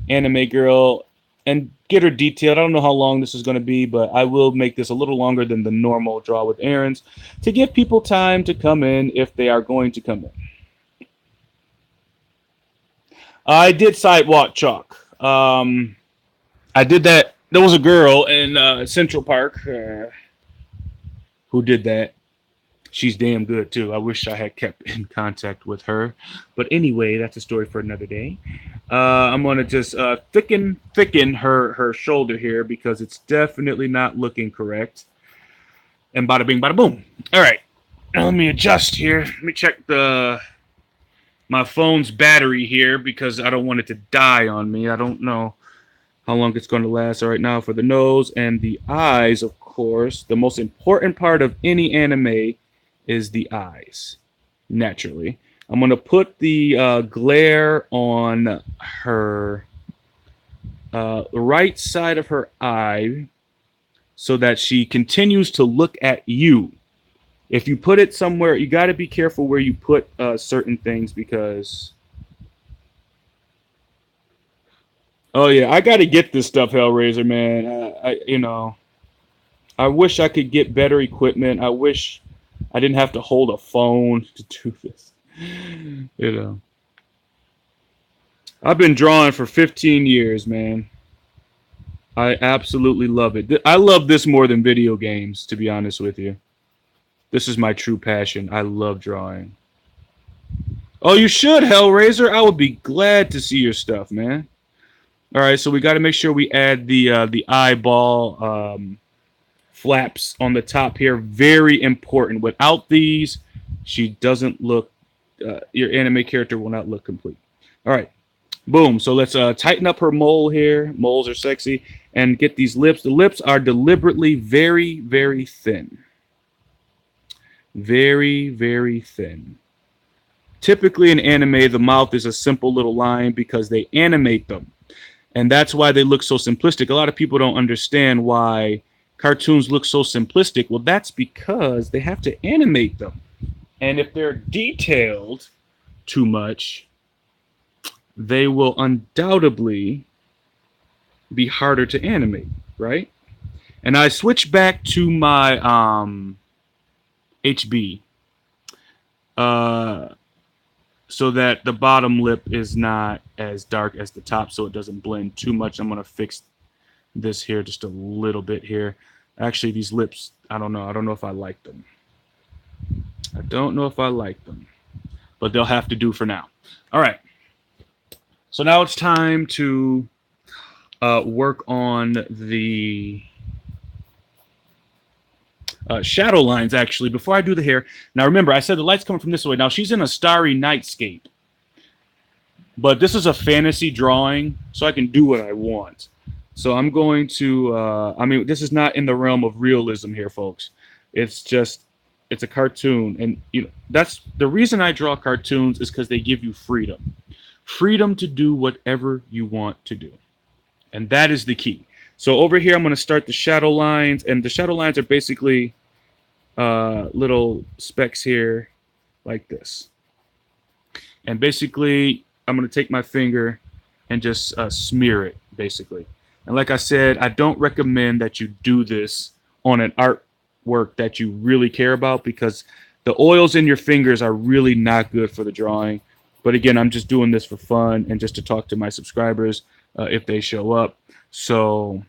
anime girl and get her detailed. I don't know how long this is going to be, but I will make this a little longer than the normal draw with Aaron's to give people time to come in if they are going to come in. I did sidewalk chalk. I did that. There was a girl in Central Park who did that. She's damn good too. I wish I had kept in contact with her. But anyway, that's a story for another day. I'm gonna just thicken her shoulder here because it's definitely not looking correct. And bada bing, bada boom. All right, now let me adjust here. Let me check my phone's battery here because I don't want it to die on me. I don't know how long it's going to last. All right, now for the nose and the eyes, of course, the most important part of any anime is the eyes, naturally. I'm going to put the glare on her right side of her eye so that she continues to look at you. If you put it somewhere, you got to be careful where you put certain things because... Oh, yeah, I got to get this stuff, Hellraiser, man. I wish I could get better equipment. I wish I didn't have to hold a phone to do this. I've been drawing for 15 years, man. I absolutely love it. I love this more than video games, to be honest with you. This is my true passion. I love drawing. Oh, you should, Hellraiser. I would be glad to see your stuff, man. All right, so we got to make sure we add the eyeball flaps on the top here. Very important. Without these, she doesn't look. Your anime character will not look complete. All right, boom. So let's tighten up her mole here. Moles are sexy, and get these lips. The lips are deliberately very, very thin. Very, very thin. Typically in anime, the mouth is a simple little line because they animate them. And that's why they look so simplistic. A lot of people don't understand why cartoons look so simplistic. Well, that's because they have to animate them. And if they're detailed too much, they will undoubtedly be harder to animate, right? And I switch back to my HB so that the bottom lip is not as dark as the top, so it doesn't blend too much. I'm going to fix this here just a little bit here. Actually, these lips, I don't know. I don't know if I like them. I don't know if I like them, but they'll have to do for now. All right. So now it's time to work on the Shadow lines, actually, before I do the hair. Now, remember, I said the light's coming from this way. Now, she's in a starry nightscape. But this is a fantasy drawing, so I can do what I want. So I'm going to, I mean, this is not in the realm of realism here, folks. It's just, it's a cartoon. And, you know, that's the reason I draw cartoons is because they give you freedom. Freedom to do whatever you want to do. And that is the key. So over here, I'm going to start the shadow lines. And the shadow lines are basically little specks here like this. And basically, I'm going to take my finger and just smear it, basically. And like I said, I don't recommend that you do this on an artwork that you really care about because the oils in your fingers are really not good for the drawing. But again, I'm just doing this for fun and just to talk to my subscribers if they show up. So,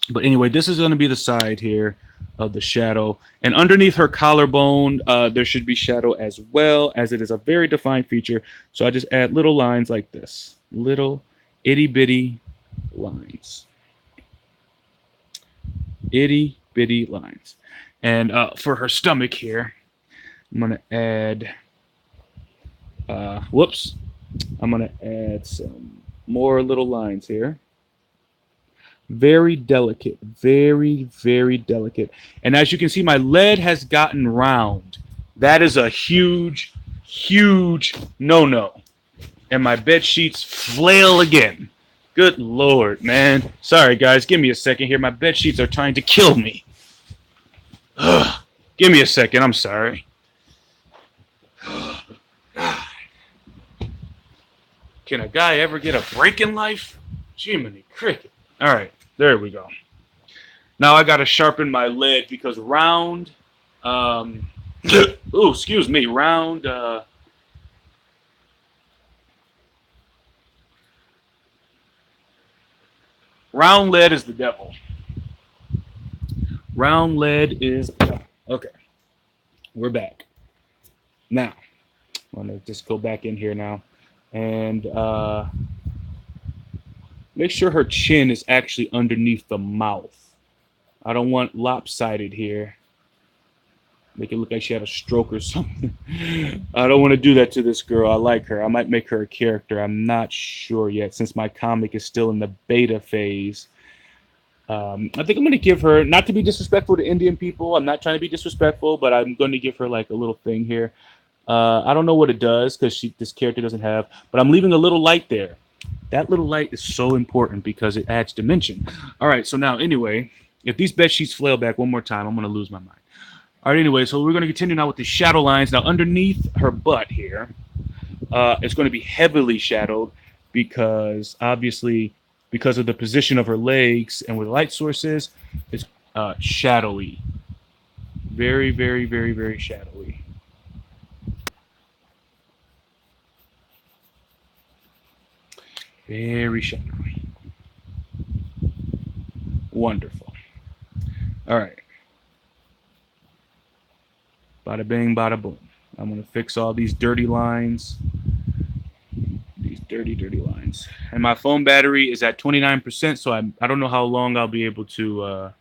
but anyway, this is going to be the side here of the shadow. And underneath her collarbone, there should be shadow as well, as it is a very defined feature. So I just add little lines like this. Little itty-bitty lines. Itty-bitty lines. And for her stomach here, I'm going to add... whoops. I'm going to add some more little lines here. Very delicate, very, very delicate. And as you can see, my lead has gotten round. That is a huge, huge no-no. And my bed sheets flail again. Good Lord, man. Sorry, guys. Give me a second here. My bed sheets are trying to kill me. Ugh. Give me a second. I'm sorry. Can a guy ever get a break in life? Jiminy cricket. All right. There we go. Now I got to sharpen my lead because round, ooh, excuse me, round lead is the devil. Round lead is, okay, we're back. Now, I'm going to just go back in here now and make sure her chin is actually underneath the mouth. I don't want lopsided here. Make it look like she had a stroke or something. I don't want to do that to this girl. I like her. I might make her a character. I'm not sure yet since my comic is still in the beta phase. I think I'm going to give her, not to be disrespectful to Indian people. I'm not trying to be disrespectful, but I'm going to give her like a little thing here. I don't know what it does because this character doesn't have, but I'm leaving a little light there. That little light is so important because it adds dimension. All right, so now, anyway, if these bed sheets flail back one more time, I'm going to lose my mind. All right, anyway, so we're going to continue now with the shadow lines. Now, underneath her butt here, it's going to be heavily shadowed because, obviously, because of the position of her legs and where the light source is, it's shadowy. Very, very, very, very shadowy. Very shadowy. Wonderful. All right. Bada bing, bada boom. I'm going to fix all these dirty lines. These dirty, dirty lines. And my phone battery is at 29%, so I don't know how long I'll be able to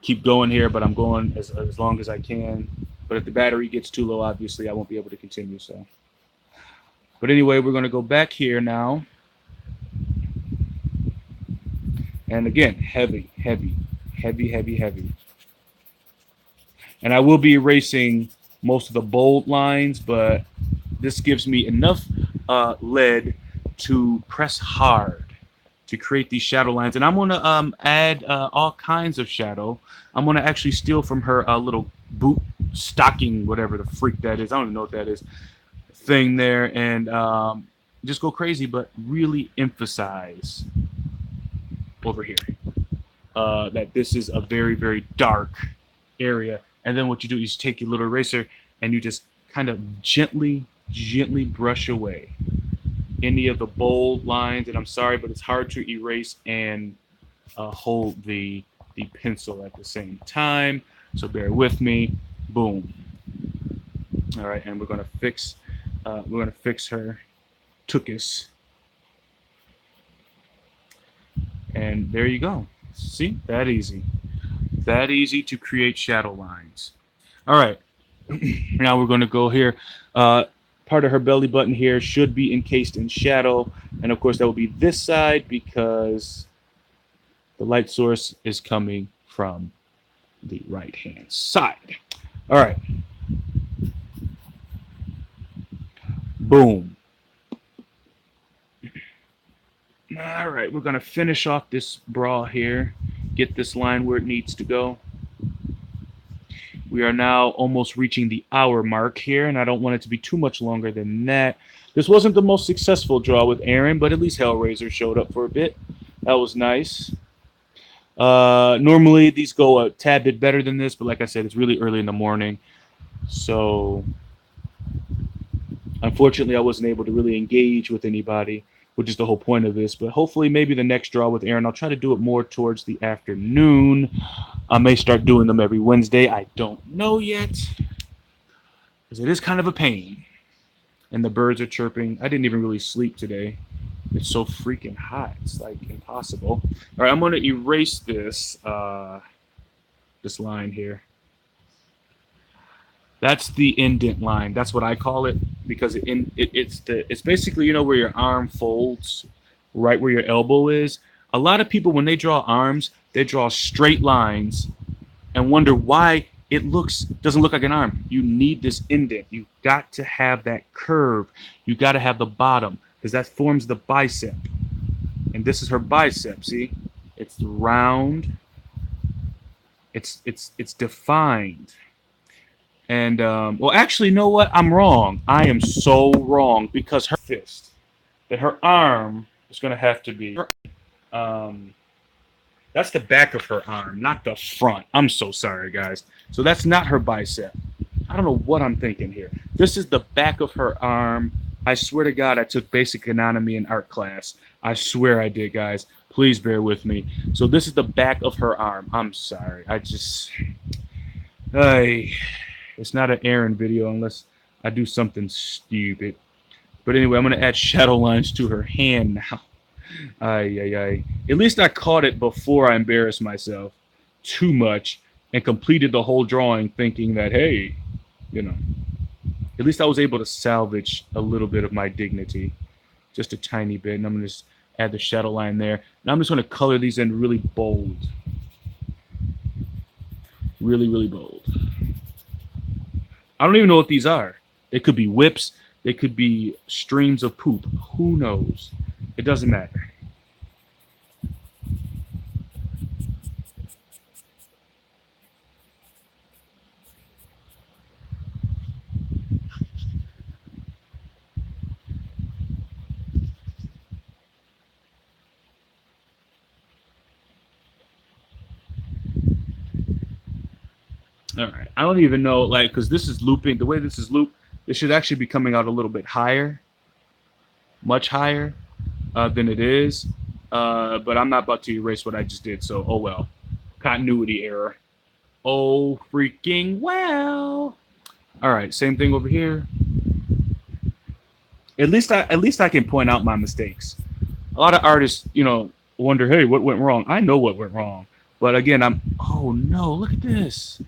keep going here, but I'm going as long as I can. But if the battery gets too low, obviously, I won't be able to continue, so... But anyway, we're going to go back here now. And again, heavy, heavy, heavy, heavy, heavy. And I will be erasing most of the bold lines, but this gives me enough lead to press hard to create these shadow lines. And I'm going to add all kinds of shadow. I'm going to actually steal from her little boot stocking, whatever the freak that is. I don't even know what that is. Thing there, and just go crazy, but really emphasize over here that this is a very, very dark area. And then what you do is take your little eraser and you just kind of gently brush away any of the bold lines. And I'm sorry, but it's hard to erase and hold the pencil at the same time, so bear with me. Boom. All right, and we're going to fix her tuchus. And there you go. See? That easy. that easy to create shadow lines. All right. Now we're going to go here. Part of her belly button here should be encased in shadow. And of course, that will be this side because the light source is coming from the right-hand side. All right. Boom. All right, we're going to finish off this bra here. Get this line where it needs to go. We are now almost reaching the hour mark here, and I don't want it to be too much longer than that. This wasn't the most successful draw with Aaron, but at least Hellraiser showed up for a bit. That was nice. Normally, these go a tad bit better than this, but like I said, it's really early in the morning. So, unfortunately, I wasn't able to really engage with anybody, which is the whole point of this. But hopefully, maybe the next draw with Aaron, I'll try to do it more towards the afternoon. I may start doing them every Wednesday. I don't know yet, because it is kind of a pain. And the birds are chirping. I didn't even really sleep today. It's so freaking hot. It's like impossible. All right, I'm going to erase this this line here. That's the indent line. That's what I call it, because it's basically, you know, where your arm folds, right where your elbow is. A lot of people, when they draw arms, they draw straight lines and wonder why it doesn't look like an arm. You need this indent. You got to have that curve. You got to have the bottom, because that forms the bicep. And this is her bicep. See, it's round. It's defined. And well, actually, you know what? I'm wrong. I am so wrong, because her fist, that her arm is going to have to be. That's the back of her arm, not the front. I'm so sorry, guys. So that's not her bicep. I don't know what I'm thinking here. This is the back of her arm. I swear to God, I took basic anatomy in art class. I swear I did, guys. Please bear with me. So this is the back of her arm. I'm sorry. It's not an Aaron video unless I do something stupid. But anyway, I'm going to add shadow lines to her hand now. At least I caught it before I embarrassed myself too much and completed the whole drawing thinking that, hey, you know, at least I was able to salvage a little bit of my dignity, just a tiny bit. And I'm going to just add the shadow line there. And I'm just going to color these in really bold. Really, really bold. I don't even know what these are. They could be whips. They could be streams of poop. Who knows? It doesn't matter. All right. I don't even know, like, because this is looping. The way this is looped, this should actually be coming out a little bit higher, much higher than it is. But I'm not about to erase what I just did, so oh well. Continuity error. Oh freaking well. All right, same thing over here. At least I can point out my mistakes. A lot of artists, you know, wonder, hey, what went wrong? I know what went wrong. But again, oh no, look at this.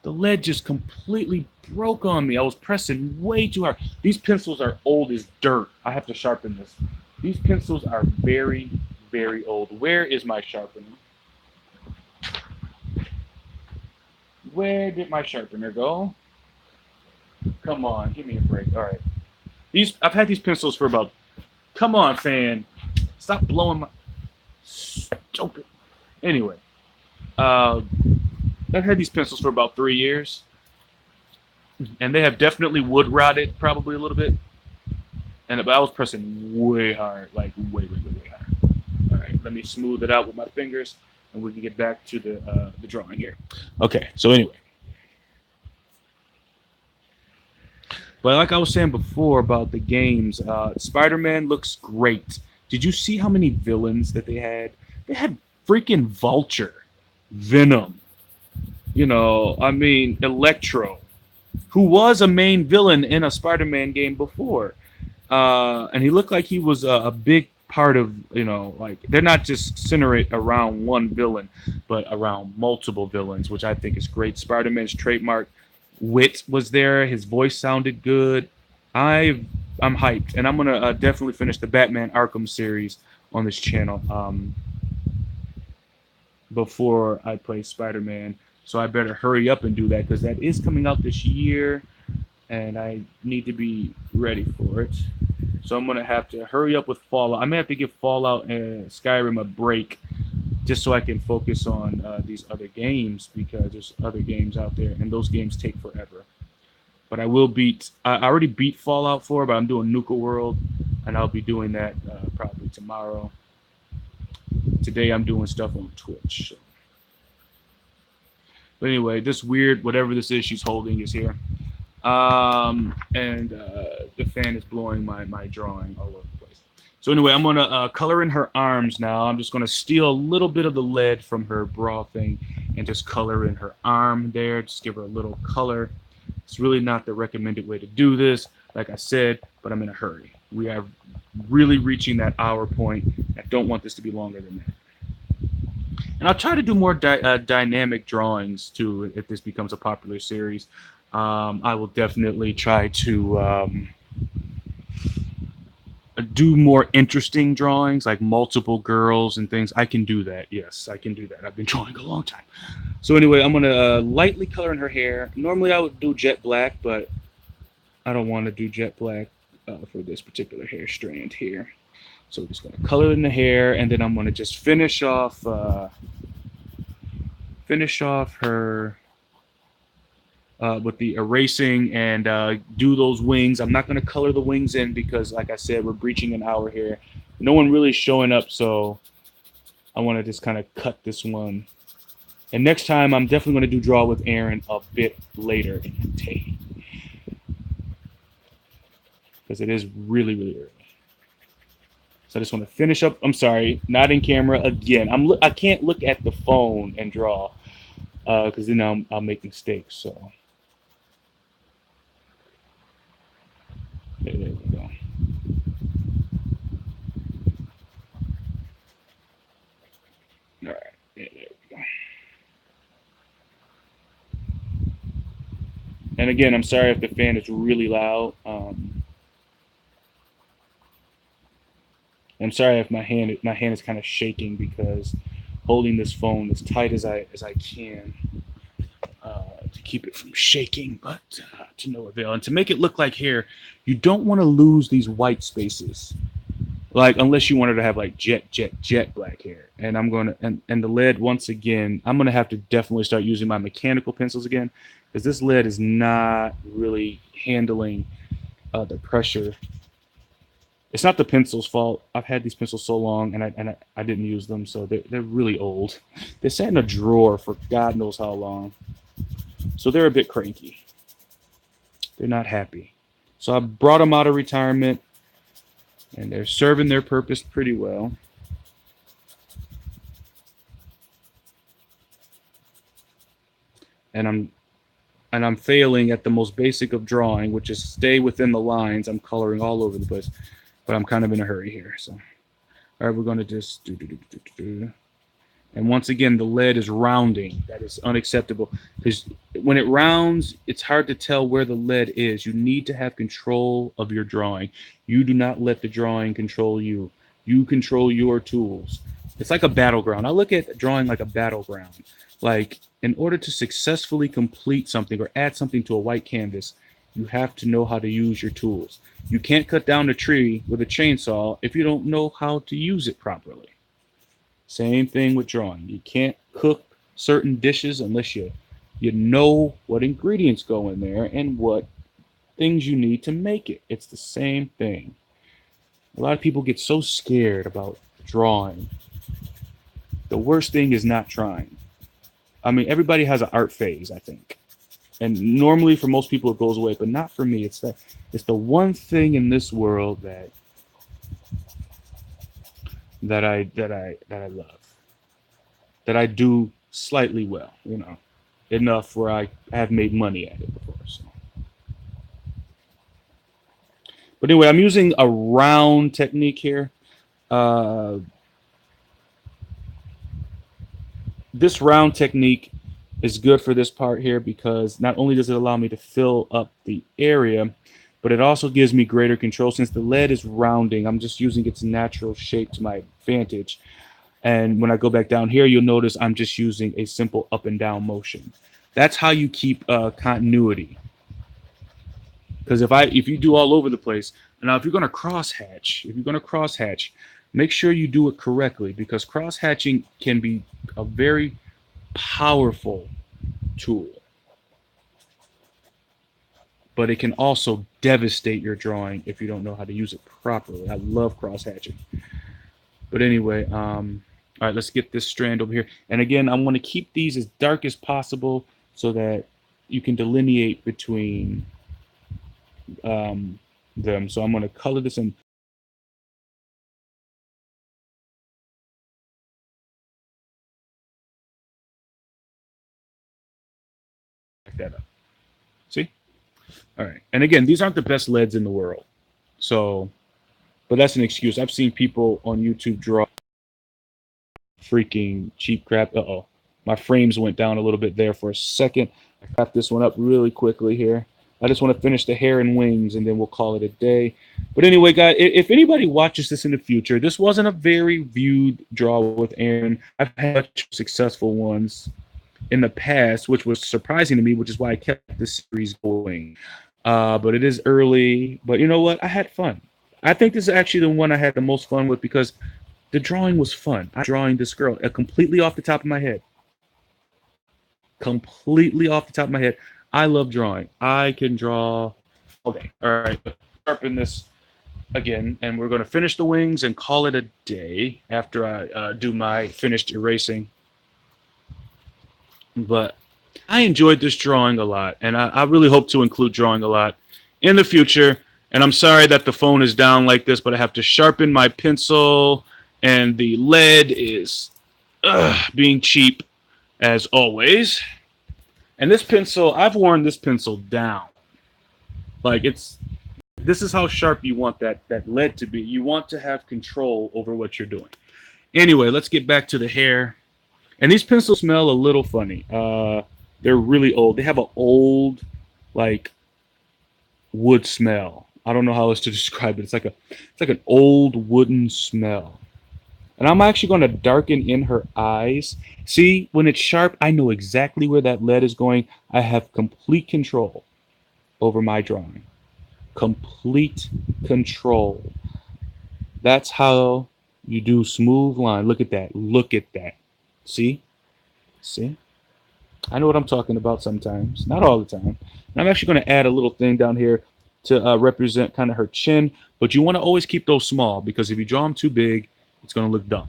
The lead just completely broke on me. I was pressing way too hard. These pencils are old as dirt. I have to sharpen this. These pencils are very, very old. Where is my sharpener? Where did my sharpener go? Come on, give me a break. All right. I've had these pencils for about... Come on, fan. Stop blowing my... Stupid. Anyway. I've had these pencils for about 3 years. And they have definitely wood rotted probably a little bit. But I was pressing way hard. Like way hard. All right. Let me smooth it out with my fingers. And we can get back to the drawing here. Okay. So anyway. But like I was saying before about the games, Spider-Man looks great. Did you see how many villains that they had? They had freaking Vulture, Venom, you know, I mean, Electro, who was a main villain in a Spider-Man game before. And he looked like he was a big part of, like they're not just centered around one villain, but around multiple villains, which I think is great. Spider-Man's trademark wit was there. His voice sounded good. I I'm hyped, and I'm gonna definitely finish the Batman Arkham series on this channel before I play Spider-Man. So I better hurry up and do that because that is coming out this year, and I need to be ready for it. So I'm gonna have to hurry up with Fallout. I may have to give Fallout and Skyrim a break just so I can focus on these other games because there's other games out there, and those games take forever. But I will beat. I already beat Fallout 4, but I'm doing Nuka World, and I'll be doing that probably tomorrow. Today I'm doing stuff on Twitch. So. But anyway, this weird whatever this is she's holding is here. And the fan is blowing my drawing all over the place. So anyway, I'm gonna color in her arms now. I'm just gonna steal a little bit of the lead from her bra thing and just color in her arm there. Just give her a little color. It's really not the recommended way to do this, like I said, but I'm in a hurry. We are really reaching that hour point. I don't want this to be longer than that. And I'll try to do more dynamic drawings too if this becomes a popular series. I will definitely try to do more interesting drawings, like multiple girls and things. I can do that. Yes, I can do that. I've been drawing a long time. So anyway, I'm going to lightly color in her hair. Normally I would do jet black, but I don't want to do jet black for this particular hair strand here. So we're just going to color in the hair, and then I'm going to just finish off her with the erasing and do those wings. I'm not going to color the wings in because, like I said, we're breaching an hour here. No one really showing up, so I want to just kind of cut this one. And next time, I'm definitely going to do draw with Aaron a bit later in the day because it is really, really early. So I just want to finish up. I'm sorry, not in camera again. I can't look at the phone and draw because then I'll make mistakes. So. There we go. All right, there we go. And again, I'm sorry if the fan is really loud. I'm sorry if my hand is kind of shaking because holding this phone as tight as I can to keep it from shaking, but to no avail. And to make it look like hair, you don't want to lose these white spaces, like unless you wanted to have like jet black hair. And I'm going to and the lead once again. I'm going to have to definitely start using my mechanical pencils again because this lead is not really handling the pressure. It's not the pencil's fault. I've had these pencils so long, and I didn't use them, so they're really old. They sat in a drawer for God knows how long, so they're a bit cranky. They're not happy. So I brought them out of retirement, and they're serving their purpose pretty well. And I'm failing at the most basic of drawing, which is stay within the lines. I'm coloring all over the place. But I'm kind of in a hurry here. So, all right, we're going to just do. And once again, the lead is rounding. That is unacceptable. Because when it rounds, it's hard to tell where the lead is. You need to have control of your drawing. You do not let the drawing control you. You control your tools. It's like a battleground. I look at drawing like a battleground. Like, in order to successfully complete something or add something to a white canvas, you have to know how to use your tools. You can't cut down a tree with a chainsaw if you don't know how to use it properly. Same thing with drawing. You can't cook certain dishes unless you know what ingredients go in there and what things you need to make it. It's the same thing. A lot of people get so scared about drawing. The worst thing is not trying. I mean, everybody has an art phase, I think. And normally for most people it goes away, but not for me. It's the one thing in this world that I love. That I do slightly well, enough where I have made money at it before. So. But anyway, I'm using a round technique here. Uh, this round technique is good for this part here because not only does it allow me to fill up the area, but it also gives me greater control. Since the lead is rounding, I'm just using its natural shape to my advantage. And when I go back down here, you'll notice I'm just using a simple up and down motion. That's how you keep continuity. Because if you do all over the place, now if you're going to cross hatch, make sure you do it correctly because cross hatching can be a very powerful tool, but it can also devastate your drawing if you don't know how to use it properly. I love cross hatching. But anyway, all right, let's get this strand over here. And again, I want to keep these as dark as possible so that you can delineate between them. So I'm going to color this in. Back that up. See? All right. And again, these aren't the best leads in the world. So, but that's an excuse. I've seen people on YouTube draw freaking cheap crap. Uh-oh. My frames went down a little bit there for a second. I got this one up really quickly here. I just want to finish the hair and wings, and then we'll call it a day. But anyway, guys, if anybody watches this in the future, this wasn't a very viewed draw with Aaron. I've had successful ones in the past, which was surprising to me, which is why I kept this series going. But it is early. But you know what? I had fun. I think this is actually the one I had the most fun with because the drawing was fun. I'm drawing this girl completely off the top of my head. Completely off the top of my head. I love drawing. I can draw all day. All right, sharpen this again, and we're going to finish the wings and call it a day after I do my finished erasing. But I enjoyed this drawing a lot, and I really hope to include drawing a lot in the future. And I'm sorry that the phone is down like this, but I have to sharpen my pencil, and the lead is being cheap as always. And this pencil, I've worn this pencil down. Like this is how sharp you want that lead to be. You want to have control over what you're doing. Anyway, let's get back to the hair. And these pencils smell a little funny. They're really old. They have an old, like, wood smell. I don't know how else to describe it. It's like an old wooden smell. And I'm actually going to darken in her eyes. See, when it's sharp, I know exactly where that lead is going. I have complete control over my drawing. Complete control. That's how you do smooth line. Look at that. Look at that. See? See? I know what I'm talking about sometimes. Not all the time. And I'm actually going to add a little thing down here to represent kind of her chin. But you want to always keep those small because if you draw them too big, it's going to look dumb.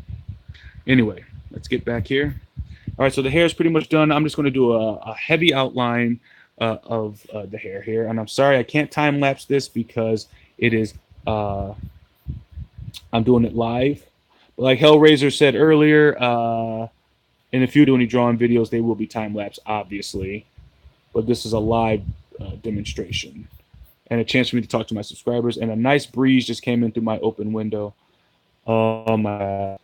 Anyway, let's get back here. All right, so the hair is pretty much done. I'm just going to do a heavy outline of the hair here. And I'm sorry I can't time-lapse this because it is I'm doing it live. But like Hellraiser said earlier, in the future when you're drawing videos, they will be time-lapse, obviously. But this is a live demonstration. And a chance for me to talk to my subscribers. And a nice breeze just came in through my open window. Oh my God.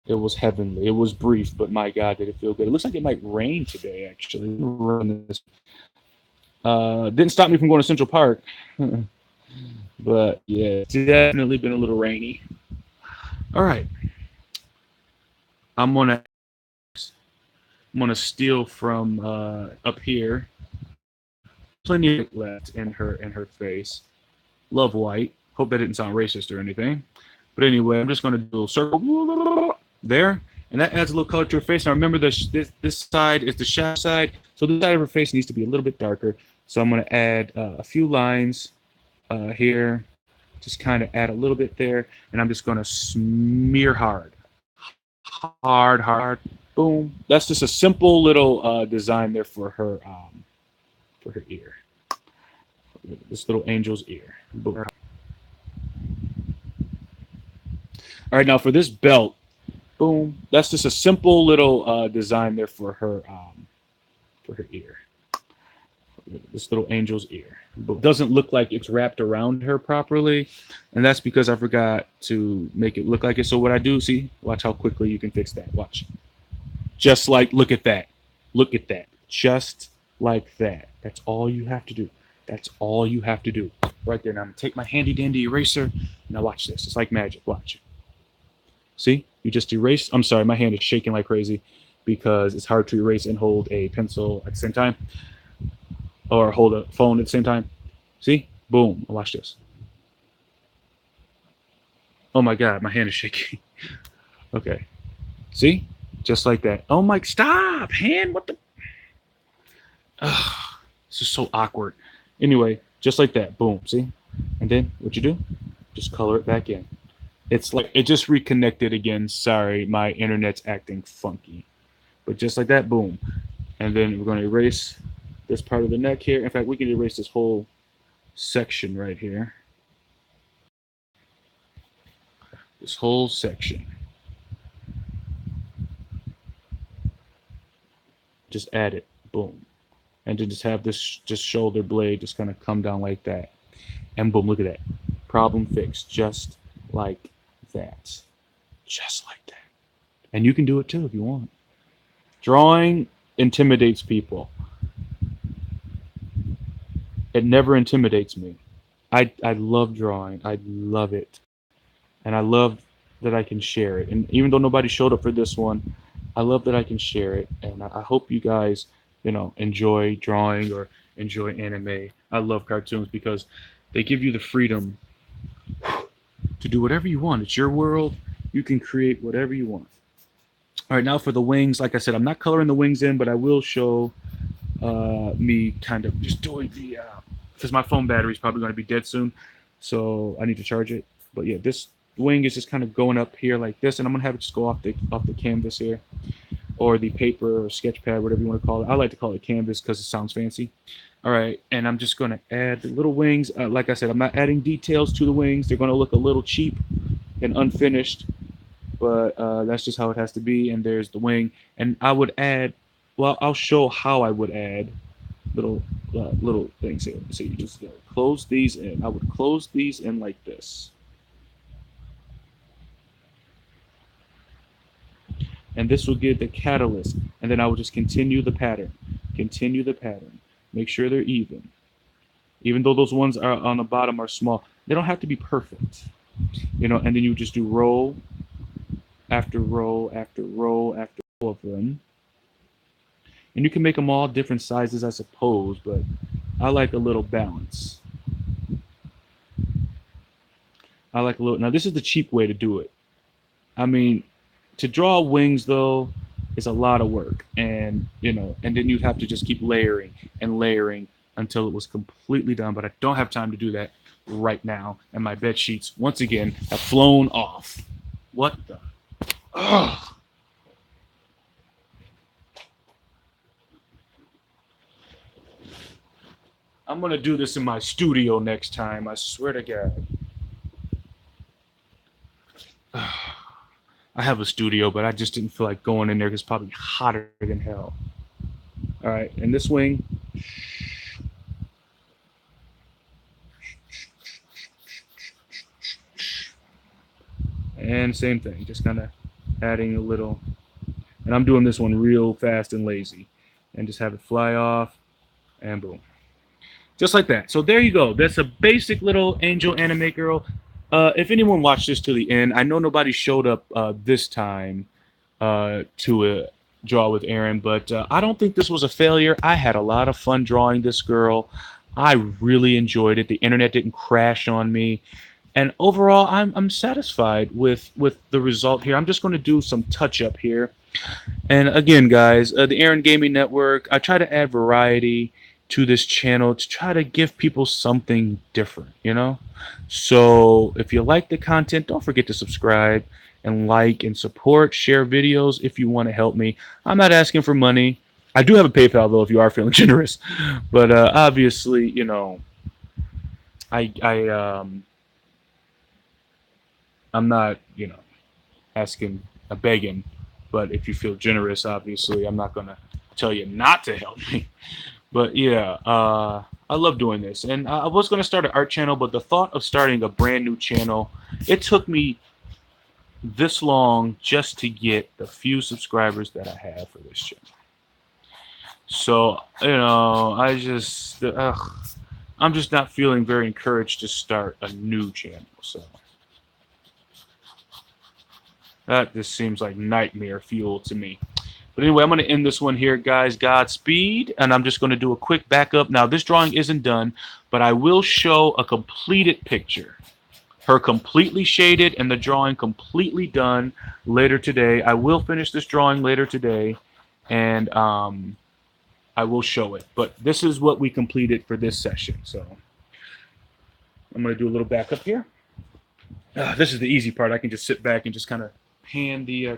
It was heavenly. It was brief, but my God, did it feel good. It looks like it might rain today, actually. Didn't stop me from going to Central Park. But yeah, it's definitely been a little rainy. All right. I'm gonna steal from up here. Plenty of left in her face. Love white. Hope that didn't sound racist or anything. But anyway, I'm just going to do a circle there, and that adds a little color to her face. Now remember, this side is the shadow side, so this side of her face needs to be a little bit darker. So I'm going to add a few lines here, just kind of add a little bit there, and I'm just going to smear hard. Hard. Boom. That's just a simple little design there for her ear. This little angel's ear. Boom. All right, now for this belt, boom. That's just a simple little design there for her ear. this little angel's ear. But it doesn't look like it's wrapped around her properly, and that's because I forgot to make it look like it. So what I do, see, watch how quickly you can fix that. Watch. Just like, look at that. Look at that. Just like that. That's all you have to do. That's all you have to do. Right there. Now I'm going to take my handy dandy eraser. Now watch this. It's like magic. Watch. See? You just erase. I'm sorry. My hand is shaking like crazy because it's hard to erase and hold a pencil at the same time. Or hold a phone at the same time. See? Boom. Watch this. Oh my God. My hand is shaking. Okay. See? Just like that. Oh my, stop, hand, what the? Ugh, this is so awkward. Anyway, just like that, boom, see? And then what you do? Just color it back in. It's like, it just reconnected again. Sorry, my internet's acting funky. But just like that, boom. And then we're gonna erase this part of the neck here. In fact, we can erase this whole section right here. This whole section. Just add it, boom. And to just have this just shoulder blade just kind of come down like that. And boom, look at that. Problem fixed, just like that. Just like that. And you can do it too if you want. Drawing intimidates people. It never intimidates me. I love drawing. I love it. And I love that I can share it. And even though nobody showed up for this one, I love that I can share it, and I hope you guys, enjoy drawing or enjoy anime. I love cartoons because they give you the freedom to do whatever you want. It's your world. You can create whatever you want. All right, now for the wings. Like I said, I'm not coloring the wings in, but I will show me kind of just doing the, because my phone battery is probably going to be dead soon, so I need to charge it. But yeah, this wing is just kind of going up here like this, and I'm gonna have it just go off the canvas here, or the paper or sketch pad, whatever you want to call it. I like to call it canvas because it sounds fancy. All right, and I'm just gonna add the little wings. Like I said, I'm not adding details to the wings. They're gonna look a little cheap and unfinished, but that's just how it has to be. And there's the wing, and I would add. Well, I'll show how I would add little things here. So you just close these in. I would close these in like this. And this will give the catalyst, and then I will just continue the pattern, make sure they're even though those ones are on the bottom are small. They don't have to be perfect, and then you just do row after row after row after row of them, and you can make them all different sizes, I suppose, but I like a little balance. Now this is the cheap way to do it. I mean, to draw wings though is a lot of work, and and then you'd have to just keep layering and layering until it was completely done. But I don't have time to do that right now, and my bed sheets once again have flown off. What the? Ugh. I'm gonna do this in my studio next time. I swear to God. I have a studio, but I just didn't feel like going in there because it's probably hotter than hell. All right, and this wing. And same thing, just kind of adding a little. And I'm doing this one real fast and lazy. And just have it fly off, and boom. Just like that. So there you go. That's a basic little angel anime girl. If anyone watched this to the end, I know nobody showed up this time to draw with Aaron, but I don't think this was a failure. I had a lot of fun drawing this girl. I really enjoyed it. The internet didn't crash on me. And overall, I'm satisfied with the result here. I'm just going to do some touch up here. And again, guys, the Aaron Gaming Network, I try to add variety to this channel to try to give people something different. So if you like the content, don't forget to subscribe and like and support, share videos if you want to help me. I'm not asking for money. I do have a PayPal though if you are feeling generous, but obviously, I'm not, asking, begging, but if you feel generous, obviously, I'm not gonna tell you not to help me. But yeah, I love doing this, and I was going to start an art channel, but the thought of starting a brand new channel, it took me this long just to get the few subscribers that I have for this channel. So I'm just not feeling very encouraged to start a new channel. So that just seems like nightmare fuel to me. But anyway, I'm going to end this one here, guys. Godspeed. And I'm just going to do a quick backup. Now, this drawing isn't done, but I will show a completed picture. Her completely shaded and the drawing completely done later today. I will finish this drawing later today, and I will show it. But this is what we completed for this session. So I'm going to do a little backup here. This is the easy part. I can just sit back and just kind of pan the, uh,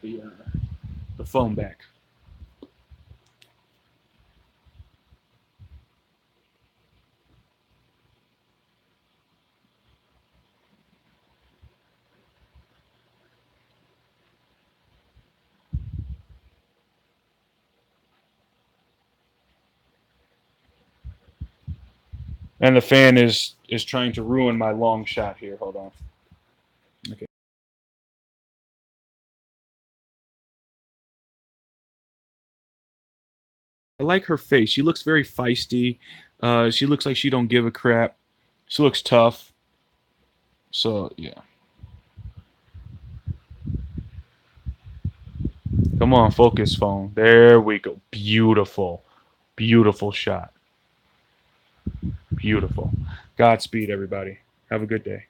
the phone back. And the fan is trying to ruin my long shot here. Hold on. Okay. I like her face. She looks very feisty. She looks like she don't give a crap. She looks tough. So yeah. Come on, focus phone. There we go. Beautiful. Beautiful shot. Beautiful. Godspeed, everybody. Have a good day.